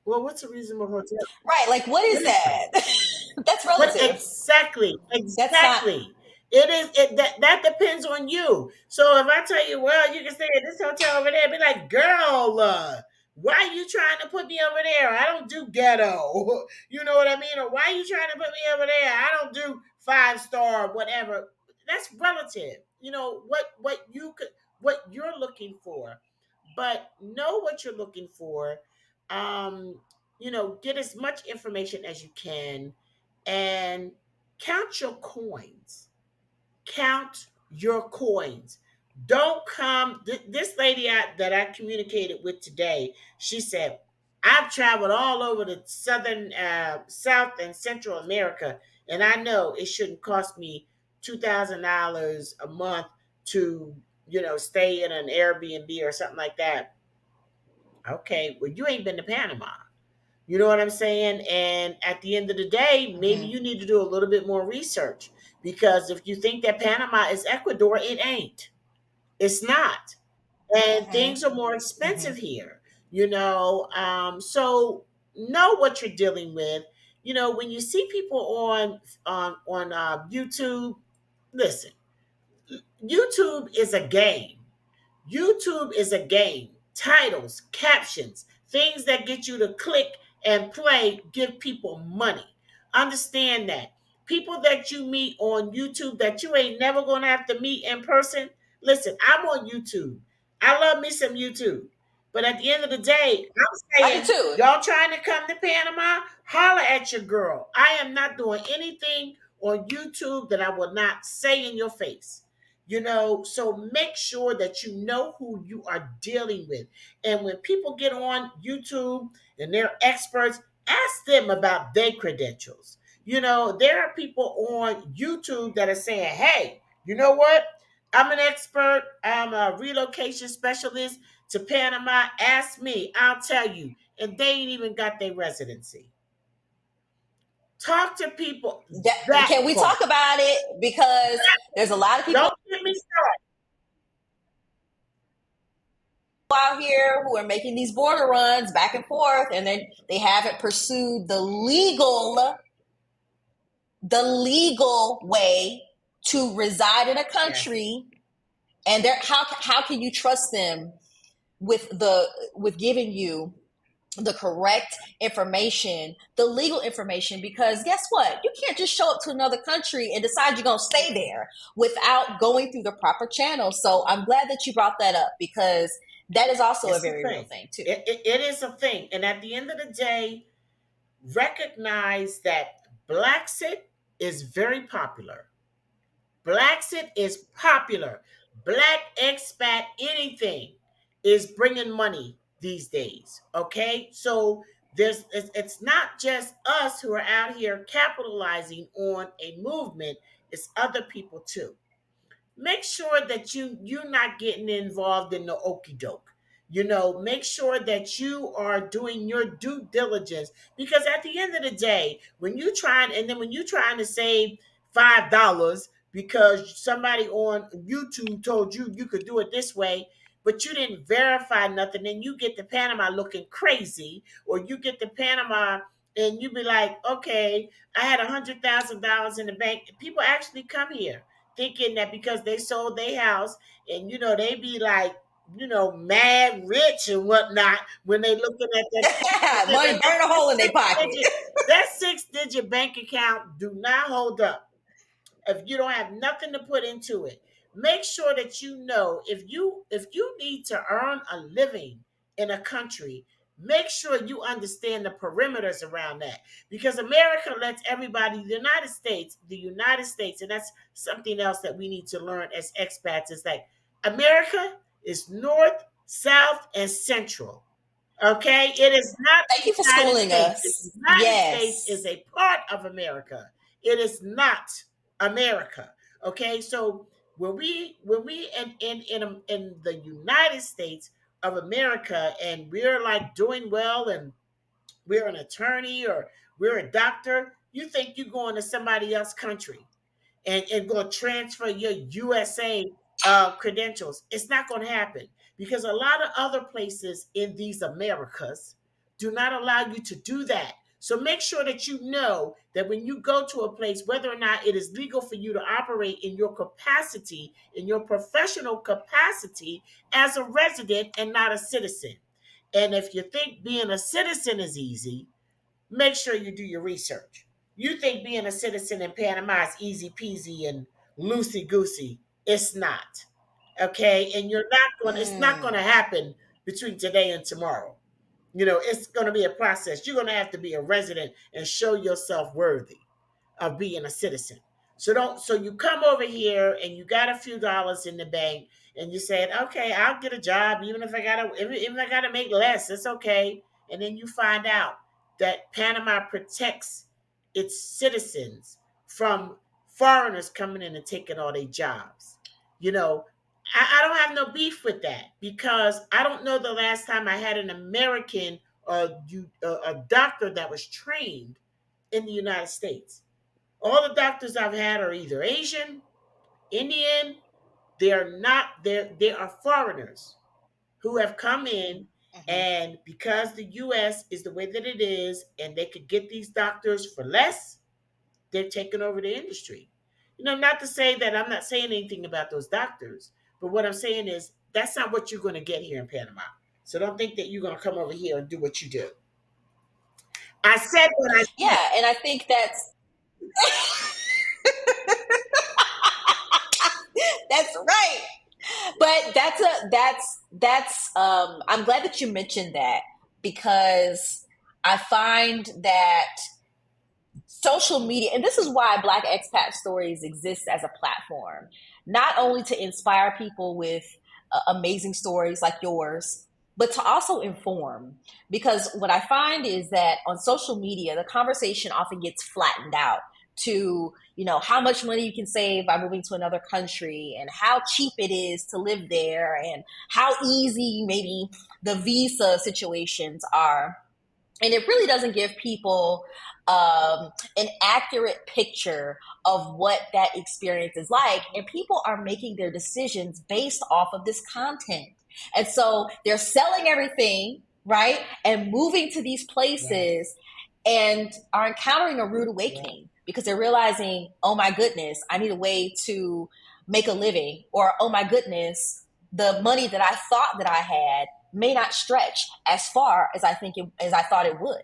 Well, what's a reasonable hotel? Right, like what is that? That's What relative. exactly? That's not. Exactly. It is it that depends on you. So if I tell you, well, you can stay at this hotel over there, be like, girl, why are you trying to put me over there? I don't do ghetto. You know what I mean? Or why are you trying to put me over there? I don't do 5 star, whatever. That's relative. What you're looking for, but know what you're looking for. Um, get as much information as you can and count your coins. Count your coins. Don't come. This lady that I communicated with today, she said, I've traveled all over the South and Central America, and I know it shouldn't cost me $2,000 a month to, stay in an Airbnb or something like that. Okay, well, you ain't been to Panama. You know what I'm saying? And at the end of the day, maybe Mm-hmm, you need to do a little bit more research because if you think that Panama is Ecuador, it ain't. It's not. And things are more mm-hmm. expensive here, so know what you're dealing with. When you see people on YouTube, listen, YouTube is a game. YouTube is a game. Titles, captions, things that get you to click and play give people money. Understand that. People that you meet on YouTube that you ain't never going to have to meet in person. Listen, I'm on YouTube. I love me some YouTube. But at the end of the day, I'm I do saying, too. y'all trying to come to Panama? Holler at your girl. I am not doing anything on YouTube that I will not say in your face. So make sure that you know who you are dealing with. And when people get on YouTube and they're experts, ask them about their credentials. There are people on YouTube that are saying, hey, you know what? I'm an expert. I'm a relocation specialist to Panama. Ask me, I'll tell you. And they ain't even got their residency. Talk to people. That Can we talk part. about it? Because there's a lot of people Don't get me started. out here who are making these border runs back and forth, and then they haven't pursued the legal way to reside in a Yes. country. And how can you trust them with giving you the correct information, the legal information? Because guess what? You can't just show up to another country and decide you're going to stay there without going through the proper channels. So I'm glad that you brought that up, because that is also a It's a very real thing. thing too. It is a thing. And at the end of the day, recognize that Blaxit is very popular. Blaxit is popular. Black expat anything is bringing money these days. Okay, so it's not just us who are out here capitalizing on a movement, it's other people too. Make sure that you're not getting involved in the okey doke. Make sure that you are doing your due diligence, because at the end of the day, when you trying to save $5 because somebody on YouTube told you you could do it this way, but you didn't verify nothing, and you get to Panama looking crazy, or you get to Panama and you be like, okay, I had $100,000 in the bank. People actually come here thinking that because they sold their house, and they be like, mad rich and whatnot, when they looking at Money burn a hole in their pocket. that 6-digit bank account do not hold up if you don't have nothing to put into it. Make sure that if you need to earn a living in a country, make sure you understand the perimeters around that, because America lets everybody, the United States, and that's something else that we need to learn as expats, is like America is north, south, and central. Okay, it is not Thank the you for United schooling States. The us. United States is Yes. a part of America. It is not America. Okay, so when we in the United States of America, and we're like doing well, and we're an attorney or we're a doctor, you think you're going to somebody else's country and going to transfer your USA credentials. It's not going to happen, because a lot of other places in these Americas do not allow you to do that. So make sure that you know that when you go to a place, whether or not it is legal for you to operate in your capacity, in your professional capacity as a resident and not a citizen. And if you think being a citizen is easy, make sure you do your research. You think being a citizen in Panama is easy peasy and loosey goosey. It's not. Okay. And it's not going to Mm. happen between today and tomorrow. It's going to be a process. You're going to have to be a resident and show yourself worthy of being a citizen. So you come over here and you got a few dollars in the bank, and you said, okay, I'll get a job, even if I gotta make less, it's okay. And then you find out that Panama protects its citizens from foreigners coming in and taking all their jobs. You know, I don't have no beef with that, because I don't know the last time I had an American a doctor that was trained in the United States. All the doctors I've had are either Asian, Indian. They're not there. They are foreigners who have come in, Mhm. and because the U.S. is the way that it is, and they could get these doctors for less, they've taken over the industry. Not to say that I'm not saying anything about those doctors, but what I'm saying is that's not what you're going to get here in Panama. So don't think that you're going to come over here and do what you do. I said what I said. Yeah, and I think that's right. But I'm glad that you mentioned that, because I find that social media, and this is why Black Expat Stories exists as a platform, not only to inspire people with amazing stories like yours, but to also inform. Because what I find is that on social media, the conversation often gets flattened out to, how much money you can save by moving to another country, and how cheap it is to live there, and how easy maybe the visa situations are. And it really doesn't give people an accurate picture of what that experience is like. And people are making their decisions based off of this content. And so they're selling everything, right? And moving to these Right. places, and are encountering a rude Right. awakening, because they're realizing, oh my goodness, I need a way to make a living. Or, oh my goodness, the money that I thought that I had may not stretch as far as as I thought it would.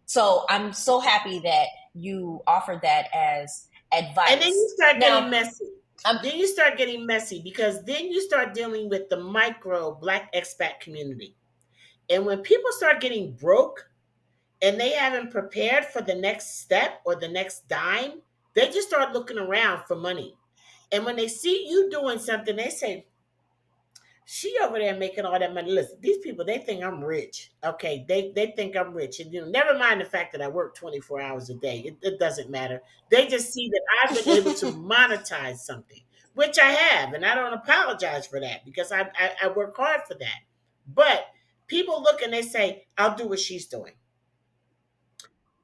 So I'm so happy that you offered that as And then you advice. start getting Now, messy. I'm Then you start getting messy, because then you start dealing with the micro Black expat community. And when people start getting broke and they haven't prepared for the next step or the next dime, they just start looking around for money. And when they see you doing something, they say, She over there making all that money. Listen, these people, they think I'm rich. Okay, they think I'm rich, and never mind the fact that I work 24 hours a day. It doesn't matter. They just see that I've been able to monetize something, which I have, and I don't apologize for that because I work hard for that. But people look and they say, "I'll do what she's doing."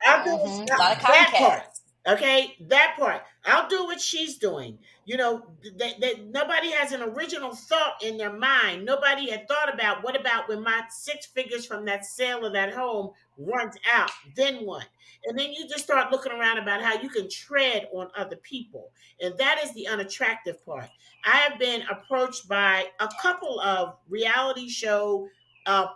I'll do A lot of that part. copycats. Okay, that part. I'll do what she's doing. Nobody has an original thought in their mind. Nobody had thought about what about when my 6 figures from that sale of that home runs out? Then what? And then you just start looking around about how you can tread on other people. And that is the unattractive part. I have been approached by a couple of reality show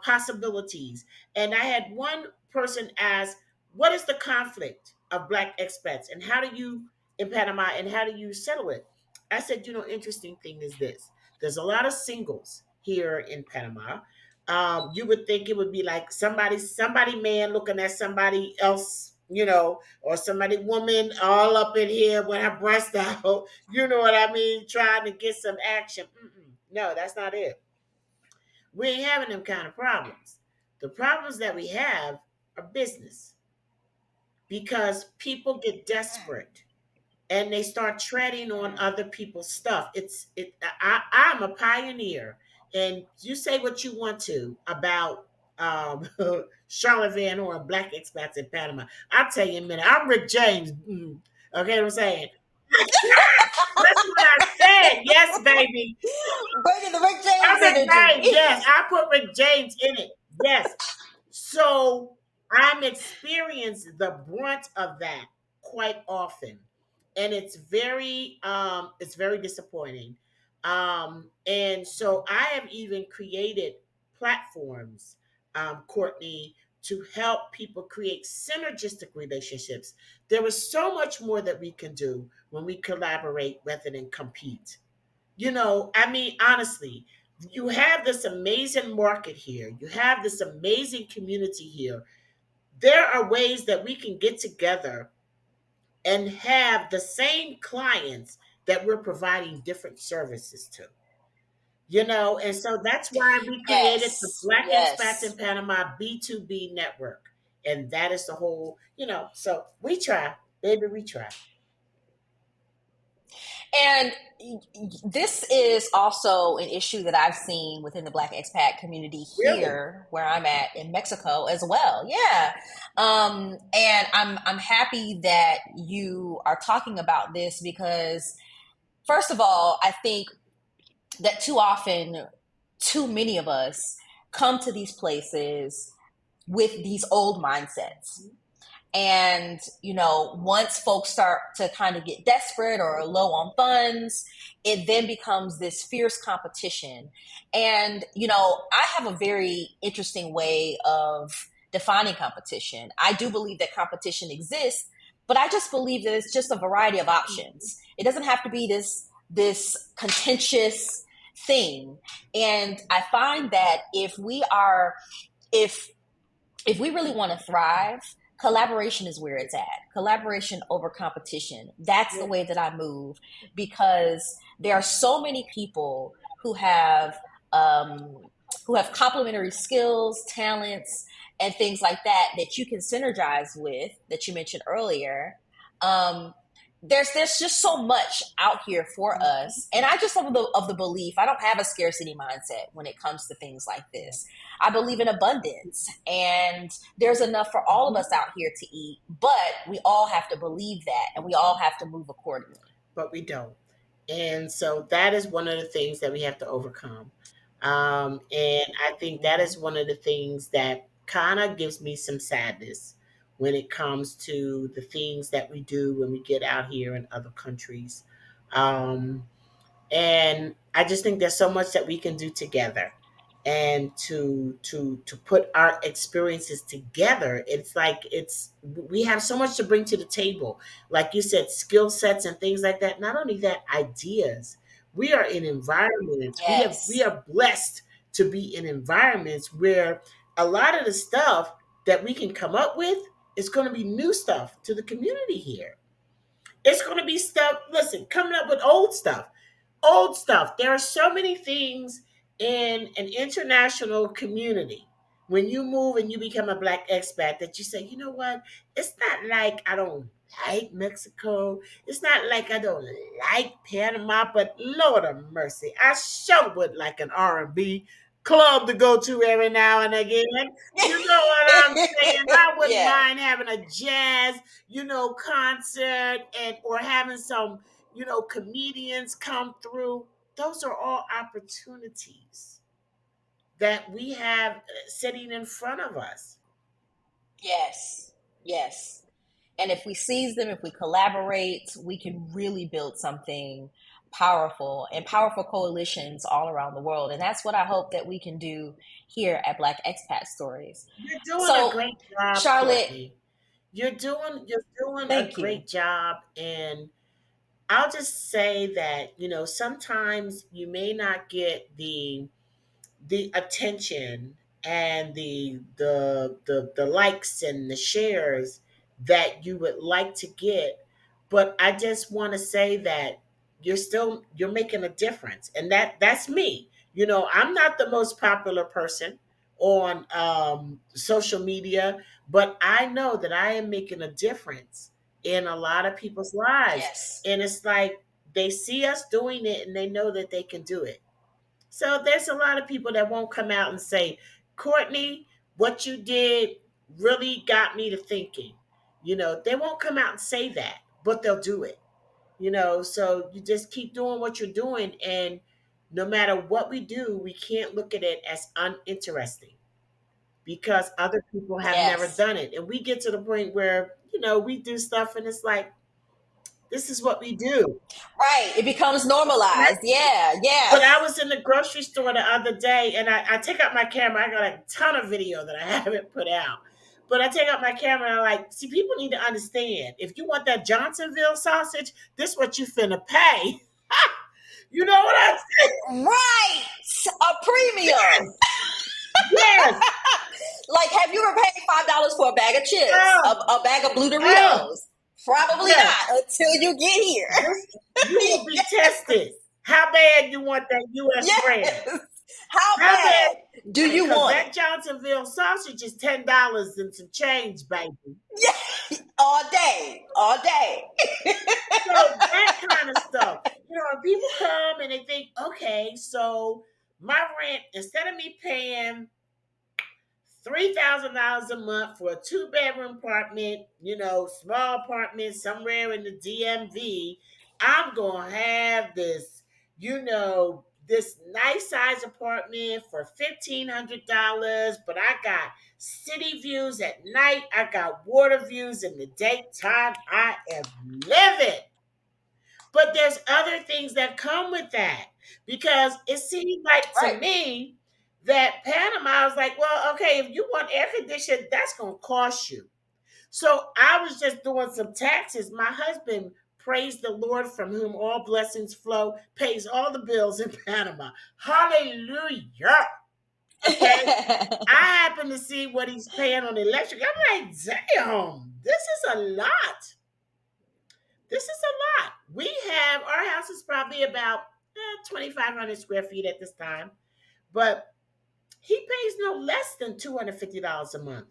possibilities. And I had one person ask, what is the conflict of Black expats and how do you in Panama and how do you settle it? I said, interesting thing is this. There's a lot of singles here in Panama. You would think it would be like somebody man looking at somebody else, or somebody woman all up in here with her breast out, you know what I mean, trying to get some action. Mm-mm. No, that's not it. We ain't having them kind of problems. The problems that we have are business because people get desperate and they start treading on other people's stuff. I'm a pioneer, and you say what you want to about Charlotte Van Horn, Black Expats in Panama. I'll tell you in a minute. I'm Rick James. Okay, what I'm saying. That's what I said. Yes, baby. Bringing the Rick James I'm Rick energy. James. Yes, I put Rick James in it. Yes. So I'm experiencing the brunt of that quite often. And it's very disappointing. And so I have even created platforms, Courtney, to help people create synergistic relationships. There is so much more that we can do when we collaborate rather than compete. I mean, honestly, you have this amazing market here. You have this amazing community here. There are ways that we can get together and have the same clients that we're providing different services to. And so that's why we created the Yes, Black Expats in yes. Panama B2B network. And that is the whole, so we try, baby, we try. And this is also an issue that I've seen within the Black expat community Really? here, where I'm at in Mexico as well. Yeah, and I'm happy that you are talking about this because, first of all, I think that too often, too many of us come to these places with these old mindsets. And, once folks start to kind of get desperate or low on funds, it then becomes this fierce competition. And, I have a very interesting way of defining competition. I do believe that competition exists, but I just believe that it's just a variety of options. It doesn't have to be this contentious thing. And I find that if if we really want to thrive, collaboration is where it's at. Collaboration over competition. That's the way that I move because there are so many people um, who have complementary skills, talents, and things like that that you can synergize with that you mentioned earlier. Um, there's just so much out here for us, and I just have of the belief I don't have a scarcity mindset when it comes to things like this. I believe in abundance, and there's enough for all of us out here to eat, but we all have to believe that and we all have to move accordingly. But we don't. And so that is one of the things that we have to overcome. And I think that Mm-hmm. is one of the things that kind of gives me some sadness when it comes to the things that we do when we get out here in other countries. Um, and I just think there's so much that we can do together, and to put our experiences together. It's like we have so much to bring to the table, like you said, skill sets and things like that. Not only that, ideas. We are in environments, we Yes. are blessed to be in environments where a lot of the stuff that we can come up with is going to be new stuff to the community here. It's going to be stuff, listen, coming up with old stuff. Old stuff. There are so many things in an international community, when you move and you become a black expat, that you say, you know what? It's not like I don't like Mexico. It's not like I don't like Panama, but Lord of mercy, I sure would like an R&B club to go to every now and again. You know what I'm saying? I wouldn't Yeah. mind having a jazz, concert, and or having some, comedians come through. Those are all opportunities that we have sitting in front of us. Yes. Yes. And if we seize them, if we collaborate, we can really build something powerful and powerful coalitions all around the world. And that's what I hope that we can do here at Black Expat Stories. You're doing a So, great job, Charlotte, Courtney. You're doing a thank you. great job, and I'll just say that, sometimes you may not get the attention and the likes and the shares that you would like to get, but I just want to say that you're making a difference, and that's me. I'm not the most popular person on social media, but I know that I am making a difference in a lot of people's lives, Yes. and it's like they see us doing it and they know that they can do it. So there's a lot of people that won't come out and say, Courtney, what you did really got me to thinking. They won't come out and say that, but they'll do it. So you just keep doing what you're doing. And no matter what we do, we can't look at it as uninteresting because other people have never Yes. done it. And we get to the point where, we do stuff and it's like, this is what we do. Right. It becomes normalized. Yeah. Yeah. But I was in the grocery store the other day and I take out my camera. I got a ton of video that I haven't put out. But I take out my camera and I'm like, see, people need to understand. If you want that Johnsonville sausage, this is what you finna pay. You know what I'm saying? Right. A premium. Yes. Yes. Like, have you ever paid $5 for a bag of chips? Oh, A bag of blue oh, Doritos? Probably yes. not until you get here. This, you will be tested. How bad you want that U.S. brand? Yes. How How bad bad do you want it? you Because want that it? Johnsonville sausage is $10 and some change, baby. Yeah. All day. All day. So that kind of stuff. And people come and they think, okay, so my rent, instead of me paying $3,000 a month for a two-bedroom apartment, small apartment somewhere in the DMV, I'm gonna have this nice size apartment for $1,500, but I got city views at night, I got water views in the daytime. I am living. But there's other things that come with that because it seems like to Right. me that Panama was like, well, okay, if you want air conditioning, that's going to cost you. So I was just doing some taxes. My husband, praise the Lord, from whom all blessings flow, pays all the bills in Panama. Hallelujah. Okay. I happen to see what he's paying on electric. I'm like, damn, this is a lot. This is a lot. Our house is probably about 2,500 square feet at this time, but he pays no less than $250 a month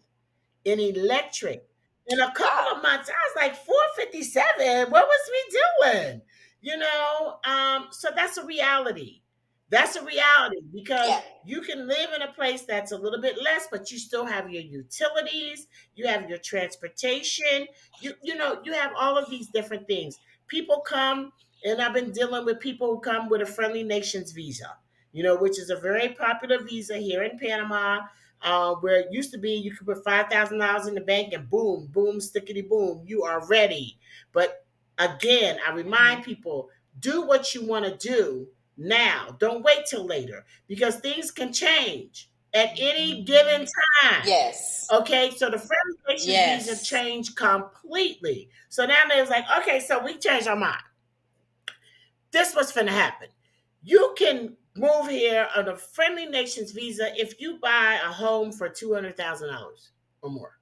in electric. In a couple Wow. of months, I was like 457. What was we doing? So that's a reality. That's a reality because Yeah. you can live in a place that's a little bit less, but you still have your utilities, you have your transportation, you have all of these different things. People come, and I've been dealing with people who come with a friendly nations visa, which is a very popular visa here in Panama, where it used to be you could put $5,000 in the bank and boom, boom, stickety boom, you are ready. But again, I Mhm. remind people, do what you want to do now. Don't wait till later because things can change at any given time. Yes. Okay, so the friendly nations visa Yes. changed completely. So now they was like, okay, so we changed our mind. This what's going to happen. You can move here on a friendly nations visa if you buy a home for $200,000 or more.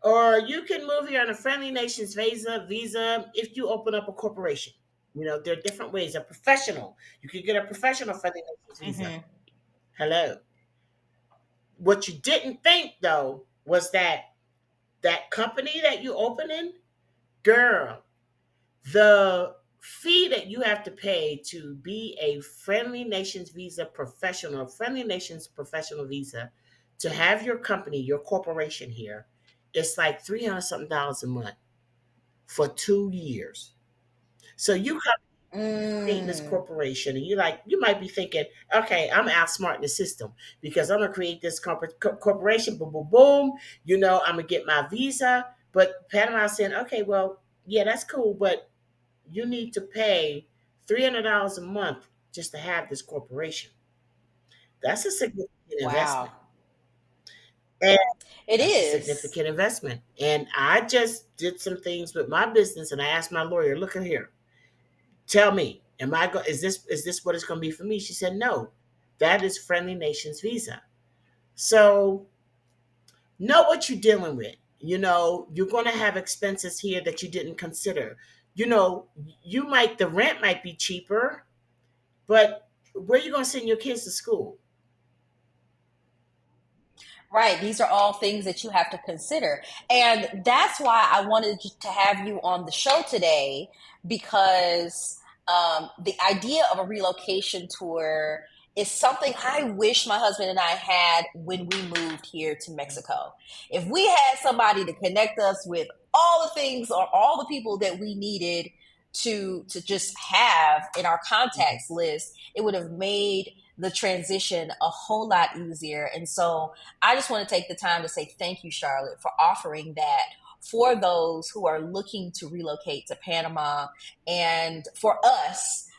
Or you can move here on a friendly nations visa if you open up a corporation. There are different ways. A professional. You can get a professional friendly nations visa. Mhm. Hello. What you didn't think though was that that company that you opening, girl, the fee that you have to pay to be a Friendly Nations Visa professional, Friendly Nations professional visa, to have your company, your corporation here, it's like 300 something dollars a month for 2 years. So you come creating this Mm. corporation, and you might be thinking, okay, I'm outsmarting the system because I'm gonna create this corporation, boom, boom, boom. I'm gonna get my visa. But Panama's saying, okay, well, yeah, that's cool, but you need to pay $300 a month just to have this corporation. That's a significant Wow. investment. And It that's a is. significant investment. And I just did some things with my business, and I asked my lawyer, look at here, tell me, is this what it's going to be for me? She said, no, that is Friendly Nations visa. So know what you're dealing with. You're going to have expenses here that you didn't consider. You know, the rent might be cheaper, but where are you going to send your kids to school? Right. These are all things that you have to consider. And that's why I wanted to have you on the show today because the idea of a relocation tour is something I wish my husband and I had when we moved here to Mexico. If we had somebody to connect us with all the things or all the people that we needed to just have in our Mhm. contacts list, it would have made the transition a whole lot easier. And so I just want to take the time to say thank you, Charlotte, for offering that for those who are looking to relocate to Panama and for us.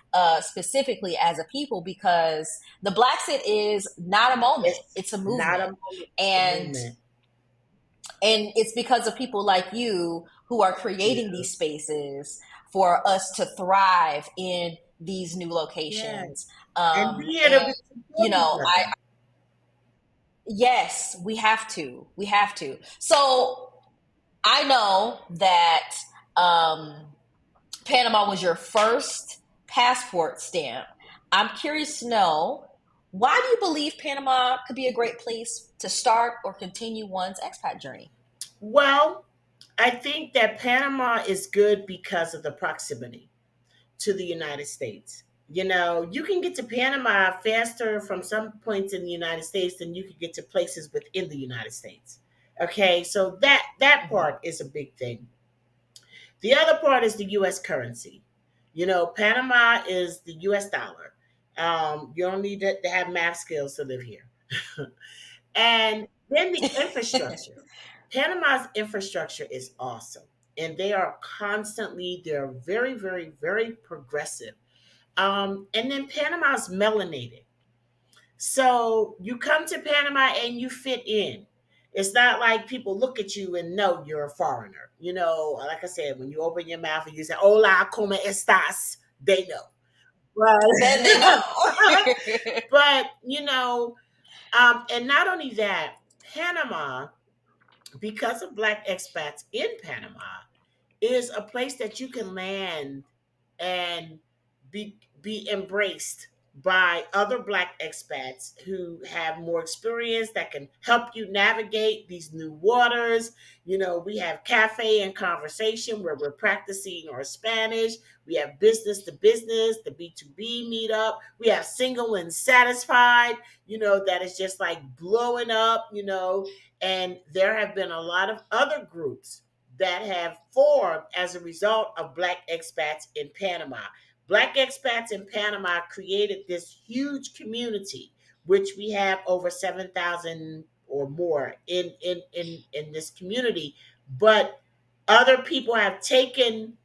Specifically as a people, because the Blaxit is not a moment; It's it's a not a movement, moment, it's a and movement. it's because of people like you who are Yeah. creating these spaces for us to thrive in these new Yeah. locations. And be here And to you support each know, other. yes, we have to. We have to. So I know that Panama was your first passport stamp. I'm curious to know, why do you believe Panama could be a great place to start or continue one's expat journey? Well, I think that Panama is good because of the proximity to the United States. You can get to Panama faster from some points in the United States than you could get to places within the United States. Okay, so that Mhm. part is a big thing. The other part is the U.S. currency. Panama is the U.S. dollar. You don't need to have math skills to live here. And then the infrastructure. Panama's infrastructure is awesome. And they're very, very, very progressive. And then Panama's melanated. So you come to Panama and you fit in. It's not like people look at you and know you're a foreigner. Like I said, when you open your mouth and you say, Hola, ¿cómo estás? They know. Then they But, know. but and not only that, Panama, because of Black expats in Panama, is a place that you can land and be embraced by other Black expats who have more experience that can help you navigate these new waters. We have cafe and conversation where we're practicing our Spanish. We have business to business, the B2B meetup. We have single and satisfied, that is just like blowing up, and there have been a lot of other groups that have formed as a result of Black expats in Panama. Black expats in Panama created this huge community, which we have over 7,000 or more in this community. But other people have taken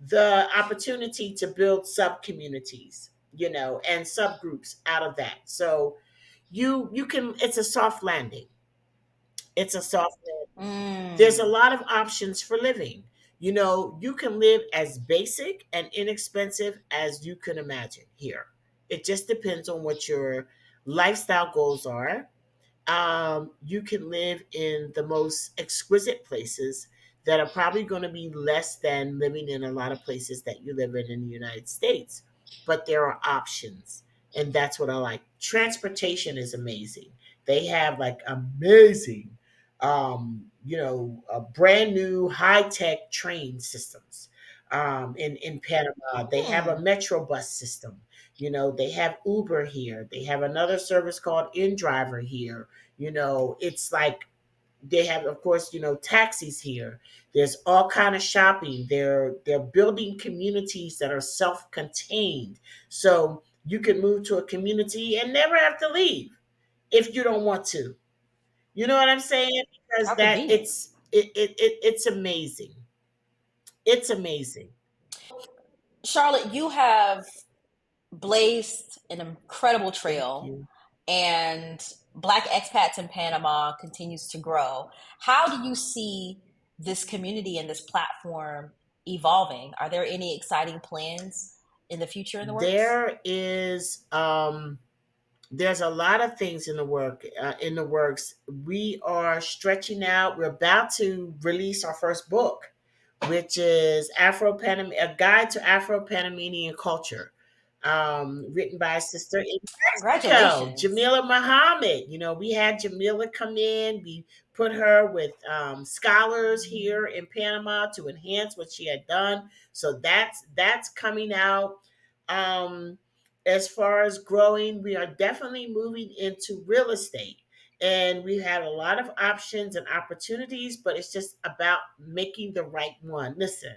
the opportunity to build sub communities, and subgroups out of that. So you can it's a soft landing. It's a soft landing. There's a Mm. lot of options for living. You can live as basic and inexpensive as you can imagine here. It just depends on what your lifestyle goals are. You can live in the most exquisite places that are probably going to be less than living in a lot of places that you live in the United States. But there are options. And that's what I like. Transportation is amazing. They have like amazing, brand new high tech train systems. In Panama, they have a Hmm. metro bus system. They have Uber here. They have another service called InDriver here. It's like they have, of course, taxis here. There's all kind of shopping. They're building communities that are self-contained, so you can move to a community and never have to leave if you don't want to. You know what I'm saying? Because How that convenient. it's amazing. It's amazing. Charlotte, you have blazed an incredible Thank trail, you. and Black Expats in Panama continues to grow. How do you see this community and this platform evolving? Are there any exciting plans in the future in the works? There's a lot of things in the works. We are stretching out. We're about to release our first book, which is Afro Panam a guide to Afro Panamanian culture, written by a sister in Mexico, Congratulations. Jamila Muhammad. We had Jamila come in. We put her with scholars here in Panama to enhance what she had done. So that's coming out. Um, as far as growing, we are definitely moving into real estate. And we have a lot of options and opportunities, but it's just about making the right one. Listen,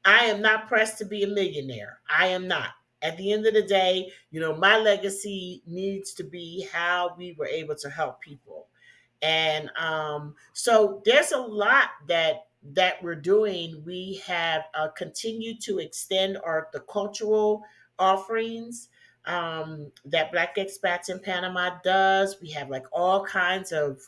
I am not pressed to be a millionaire. I am not. At the end of the day, my legacy needs to be how we were able to help people. And so there's a lot that we're doing. We have continued to extend the cultural offerings that Black Expats in Panama does. We have like all kinds of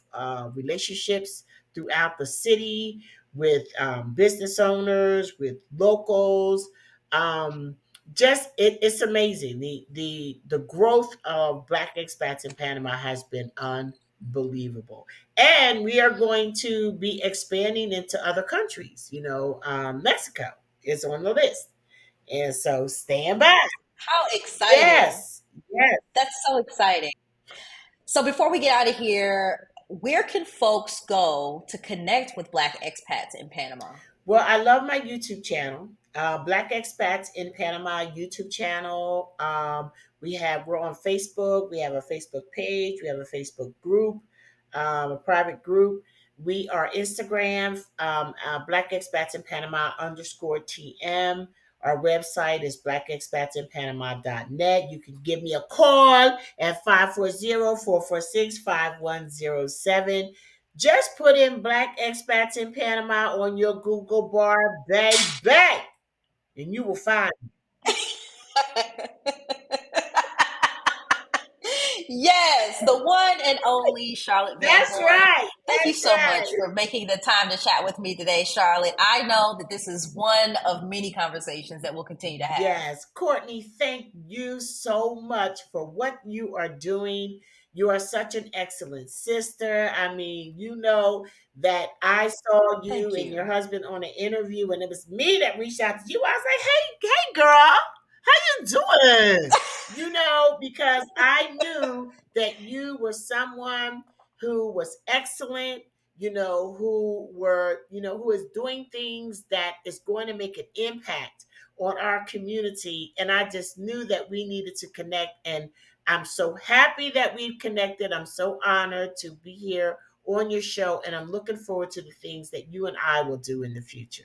relationships throughout the city with business owners, with locals. Um, it's amazing. The growth of Black expats in Panama has been unbelievable, and we are going to be expanding into other countries. Mexico is on the list, and so stand by. How exciting! Yes, yes. That's so exciting. So before we get out of here, where can folks go to connect with Black expats in Panama? Well, I love my YouTube channel, Black Expats in Panama YouTube channel. We're on Facebook. We have a Facebook page. We have a Facebook group, a private group. We are Instagram, Black Expats in Panama _TM. Our website is blackexpatsinpanama.net. You can give me a call at 540-446-5107. Just put in Black Expats in Panama on your Google bar, baby, and you will find. Yes, the one and only Charlotte Van That's Horn. right. Thank you That's so much right. for making the time to chat with me today, Charlotte. I know that this is one of many conversations that we'll continue to have. Yes, Courtney, thank you so much for what you are doing. You are such an excellent sister. I mean, that I saw you Thank and your you. husband on an interview, and it was me that reached out to you. I was like, hey, girl, how you doing? Because I knew that you were someone who was excellent, who is doing things that is going to make an impact on our community. And I just knew that we needed to connect. And I'm so happy that we've connected. I'm so honored to be here on your show. And I'm looking forward to the things that you and I will do in the future.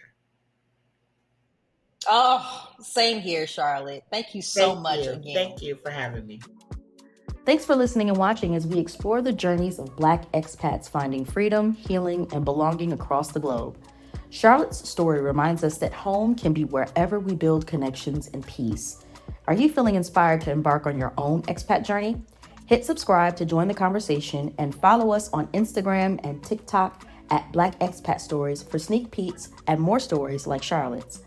Oh, same here, Charlotte. Thank you so Thank much you. again. Thank you for having me. Thanks for listening and watching as we explore the journeys of Black expats finding freedom, healing, and belonging across the globe. Charlotte's story reminds us that home can be wherever we build connections and peace. Are you feeling inspired to embark on your own expat journey? Hit subscribe to join the conversation and follow us on Instagram and TikTok at Black Expat Stories for sneak peeks and more stories like Charlotte's.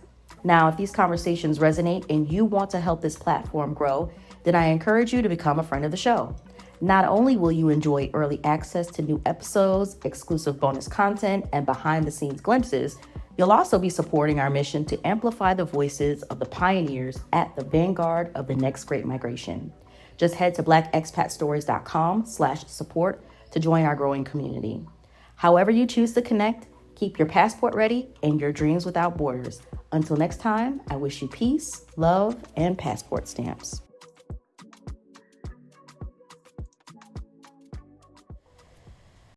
Now, if these conversations resonate and you want to help this platform grow, then I encourage you to become a friend of the show. Not only will you enjoy early access to new episodes, exclusive bonus content, and behind the scenes glimpses, you'll also be supporting our mission to amplify the voices of the pioneers at the vanguard of the next great migration. Just head to blackexpatstories.com/support to join our growing community. However you choose to connect, keep your passport ready and your dreams without borders. Until next time, I wish you peace, love, and passport stamps.